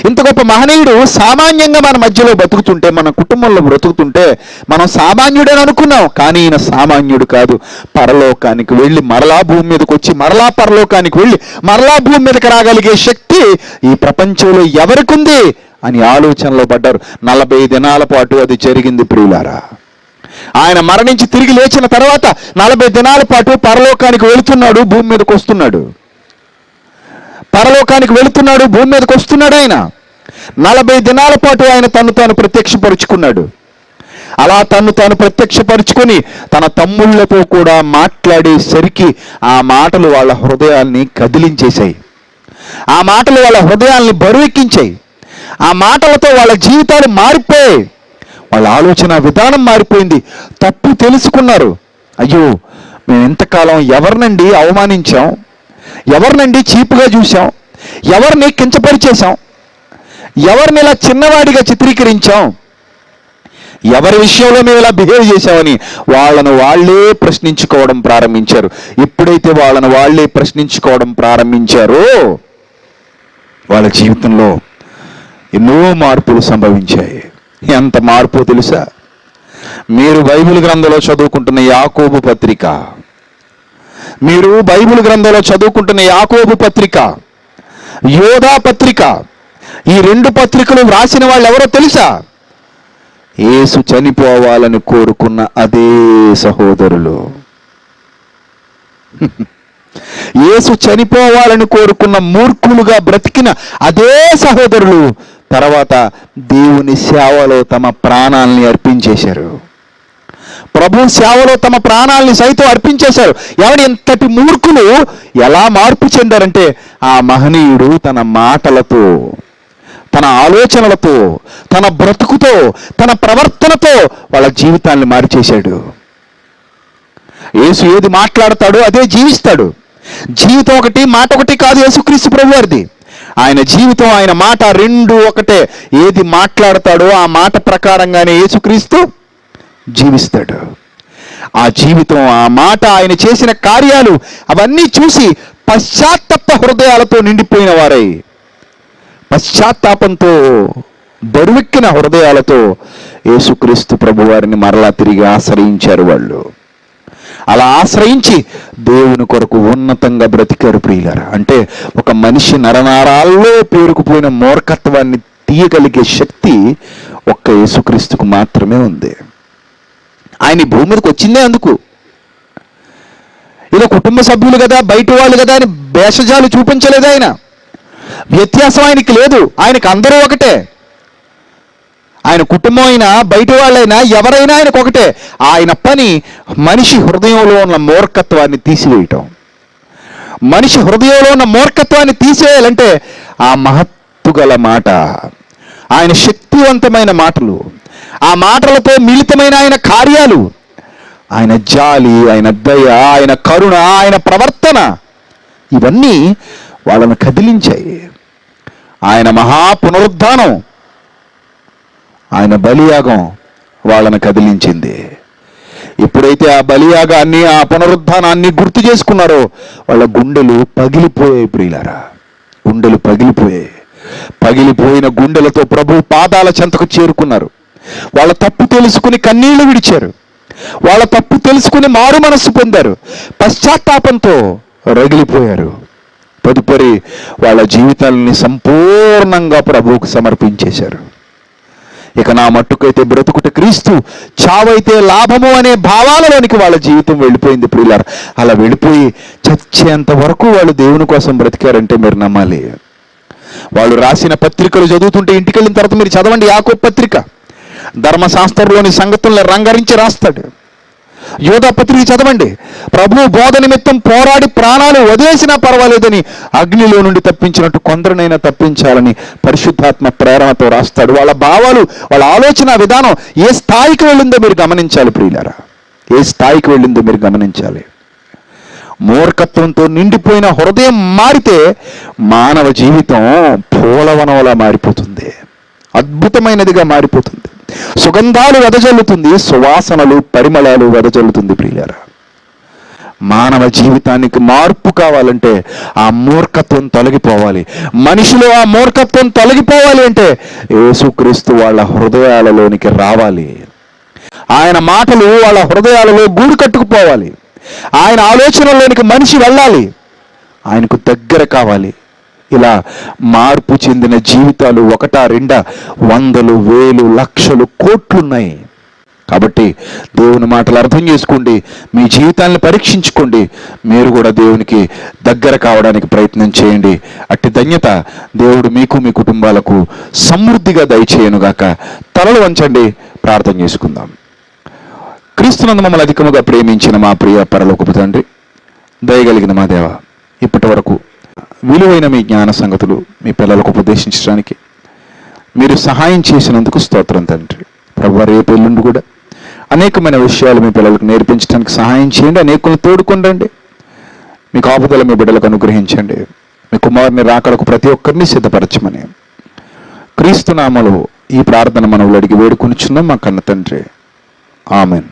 ఇంత గొప్ప మహనీయుడు సామాన్యంగా మన మధ్యలో బతుకుతుంటే, మన కుటుంబంలో బ్రతుకుతుంటే మనం సామాన్యుడని అనుకున్నాం. కానీ ఈయన సామాన్యుడు కాదు. పరలోకానికి వెళ్ళి మరలా భూమి మీదకి వచ్చి, మరలా పరలోకానికి వెళ్ళి మరలా భూమి మీదకి రాగలిగే శక్తి ఈ ప్రపంచంలో ఎవరికుంది అని ఆలోచనలో పడ్డారు. 40 దినాల పాటు అది జరిగింది ప్రియులారా. ఆయన మరణించి తిరిగి లేచిన తర్వాత 40 దినాల పాటు పరలోకానికి వెళుతున్నాడు, భూమి మీదకి వస్తున్నాడు. ఆయన 40 దినాల పాటు ఆయన తను తాను ప్రత్యక్షపరుచుకున్నాడు. అలా తను తాను ప్రత్యక్షపరుచుకొని తన తమ్ముళ్లతో కూడా మాట్లాడేసరికి ఆ మాటలు వాళ్ళ హృదయాల్ని కదిలించేశాయి. ఆ మాటలు వాళ్ళ హృదయాల్ని బరువెక్కించాయి. ఆ మాటలతో వాళ్ళ జీవితాలు మారిపోయాయి. వాళ్ళ ఆలోచన విధానం మారిపోయింది. తప్పు తెలుసుకున్నారు. అయ్యో, మేము ఎంతకాలం ఎవరినండి అవమానించాం, ఎవరినండి చీపుగా చూసాం, ఎవరిని కించపరిచేశాం, ఎవరిని ఇలా చిన్నవాడిగా చిత్రీకరించాం, ఎవరి విషయంలో మేము ఇలా బిహేవ్ చేశామని వాళ్ళను వాళ్ళే ప్రశ్నించుకోవడం ప్రారంభించారు. ఎప్పుడైతే వాళ్ళను వాళ్ళే ప్రశ్నించుకోవడం ప్రారంభించారో వాళ్ళ జీవితంలో ఎన్నో మార్పులు సంభవించాయి. ఎంత మార్పు తెలుసా? మీరు బైబిల్ గ్రంథంలో చదువుకుంటున్న యాకోబు పత్రిక, మీరు బైబిల్ గ్రంథంలో చదువుకుంటున్న యాకోబు పత్రిక, యోధా పత్రిక, ఈ 2 పత్రికలు వ్రాసిన వాళ్ళు ఎవరో తెలుసా? యేసు చనిపోవాలని కోరుకున్న అదే సహోదరులు. యేసు చనిపోవాలని కోరుకున్న మూర్ఖులుగా బ్రతికిన అదే సహోదరులు తర్వాత దేవుని సేవలో తమ ప్రాణాలని అర్పించేశారు. ప్రభు సేవలో తమ ప్రాణాలని సైతం అర్పించేశారు. ఎవడు ఇంతటి మూర్ఖులు ఎలా మార్పు చెందారంటే, ఆ మహనీయుడు తన మాటలతో, తన ఆలోచనలతో, తన బ్రతుకుతో, తన ప్రవర్తనతో వాళ్ళ జీవితాన్ని మార్చేశాడు. యేసు ఏది మాట్లాడతాడో అదే జీవిస్తాడు. జీవితం ఒకటి, మాట ఒకటి కాదు యేసుక్రీస్తు ప్రభు వారిది. ఆయన జీవితం, ఆయన మాట 2 ఒకటే. ఏది మాట్లాడతాడో ఆ మాట ప్రకారంగానే యేసుక్రీస్తు జీవిస్తాడు. ఆ జీవితం, ఆ మాట, ఆయన చేసిన కార్యాలు అవన్నీ చూసి పశ్చాత్తాప హృదయాలతో నిండిపోయిన వారై, పశ్చాత్తాపంతో బరువెక్కిన హృదయాలతో యేసుక్రీస్తు ప్రభు వారిని మరలా తిరిగి ఆశ్రయించారు వాళ్ళు. అలా ఆశ్రయించి దేవుని కొరకు ఉన్నతంగా బ్రతికారు ప్రియులారా. అంటే ఒక మనిషి నరనారాల్లో పేరుకుపోయిన మూర్ఖత్వాన్ని తీయగలిగే శక్తి ఒక్క యేసుక్రీస్తుకు మాత్రమే ఉంది. ఆయన ఈ భూమి మీదకి వచ్చిందే అందుకు. ఇలా కుటుంబ సభ్యులు కదా, బయట వాళ్ళు కదా అని భేషజాలు చూపించలేదు ఆయన. వ్యత్యాసం ఆయనకి లేదు. ఆయనకు అందరూ ఒకటే. ఆయన కుటుంబం అయినా, బయట వాళ్ళైనా, ఎవరైనా ఆయనకు ఒకటే. ఆయన పని మనిషి హృదయంలో ఉన్న మూర్ఖత్వాన్ని తీసివేయటం. మనిషి హృదయంలో ఉన్న మూర్ఖత్వాన్ని తీసేయాలంటే ఆ మహత్తు గల మాట, ఆయన శక్తివంతమైన మాటలు, ఆ మాటలతో మిళితమైన ఆయన కార్యాలు, ఆయన జాలి, ఆయన దయ, ఆయన కరుణ, ఆయన ప్రవర్తన, ఇవన్నీ వాళ్ళను కదిలించాయి. ఆయన మహా పునరుద్ధానం, ఆయన బలియాగం వాళ్ళను కదిలించింది. ఎప్పుడైతే ఆ బలియాగాన్ని, ఆ పునరుద్ధానాన్ని గుర్తు చేసుకున్నారో వాళ్ళ గుండెలు పగిలిపోయాయి ప్రియులారా. గుండెలు పగిలిపోయాయి. పగిలిపోయిన గుండెలతో ప్రభు పాదాల చెంతకు చేరుకున్నారు. వాళ్ళ తప్పు తెలుసుకుని కన్నీళ్లు విడిచారు. వాళ్ళ తప్పు తెలుసుకుని మారు మనస్సు పొందారు. పశ్చాత్తాపంతో రగిలిపోయారు. తదుపరి వాళ్ళ జీవితాలని సంపూర్ణంగా ప్రభువుకు సమర్పించేశారు. ఇక నా మట్టుకైతే బ్రతుకుట క్రీస్తు, చావైతే లాభము అనే భావాలలోనికి వాళ్ళ జీవితం వెళ్ళిపోయింది ప్రియులారా. అలా వెళ్ళిపోయి చచ్చేంత వరకు వాళ్ళు దేవుని కోసం బ్రతికారంటే మీరు నమ్మాలి. వాళ్ళు రాసిన పత్రికలు చదువుతుంటే ఇంటికి వెళ్ళిన తర్వాత మీరు చదవండి. యాకోబు పత్రిక ధర్మశాస్త్రంలోని సంగతులను రంగరించి రాస్తాడు. యోధా పత్రిక చదవండి. ప్రభు బోధ నిమిత్తం పోరాడి ప్రాణాలు వదిలేసినా పర్వాలేదని అగ్నిలో నుండి తప్పించినట్టు కొందరినైనా తప్పించాలని పరిశుద్ధాత్మ ప్రేరణతో రాస్తాడు. వాళ్ళ భావాలు, వాళ్ళ ఆలోచన విధానం ఏ స్థాయికి వెళ్ళిందో మీరు గమనించాలి ప్రియులారా. ఏ స్థాయికి వెళ్ళిందో మీరు గమనించాలి. మూర్ఖత్వంతో నిండిపోయిన హృదయం మారితే మానవ జీవితం పూలవనంలా మారిపోతుంది. అద్భుతమైనదిగా మారిపోతుంది. సుగంధాలు వెదజల్లుతుంది, సువాసనలు, పరిమళాలు వెదజల్లుతుంది ప్రియులారా. మానవ జీవితానికి మార్పు కావాలంటే ఆ మూర్ఖత్వం తొలగిపోవాలి. మనిషిలో ఆ మూర్ఖత్వం తొలగిపోవాలి అంటే యేసుక్రీస్తు వాళ్ళ హృదయాలలోనికి రావాలి. ఆయన మాటలు వాళ్ళ హృదయాలలో గూడు కట్టుకుపోవాలి. ఆయన ఆలోచనలోనికి మనిషి వెళ్ళాలి. ఆయనకు దగ్గర కావాలి. ఇలా మార్పు చెందిన జీవితాలు ఒకటా రెండా, వందలు, వేలు, లక్షలు, కోట్లున్నాయి. కాబట్టి దేవుని మాటలు అర్థం చేసుకోండి. మీ జీవితాన్ని పరీక్షించుకోండి. మీరు కూడా దేవునికి దగ్గర కావడానికి ప్రయత్నం చేయండి. అట్టి ధన్యత దేవుడు మీకు, మీ కుటుంబాలకు సమృద్ధిగా దయచేయనుగాక. తలలు వంచండి, ప్రార్థన చేసుకుందాం. క్రీస్తునందు మమ్మల్ని అధికముగా ప్రేమించిన మా ప్రియ పరలోకపు తండ్రి, దయగలిగిన మా దేవ, ఇప్పటి వరకు విలువైన మీ జ్ఞాన సంగతులు మీ పిల్లలకు ఉపదేశించడానికి మీరు సహాయం చేసినందుకు స్తోత్రం తండ్రి. ప్రభువా, రేపు ఎల్లుండి కూడా అనేకమైన విషయాలు మీ పిల్లలకు నేర్పించడానికి సహాయం చేయండి. అనేకులను తోడుకొండండి. మీ కాపుదల మీ బిడ్డలకు అనుగ్రహించండి. మీ కుమారుని రాకడకు ప్రతి ఒక్కరిని సిద్ధపరచమని క్రీస్తు నామములో ఈ ప్రార్థన మనవులు అడిగి వేడుకొనిచున్నాం మా కన్న తండ్రి. ఆమెన్.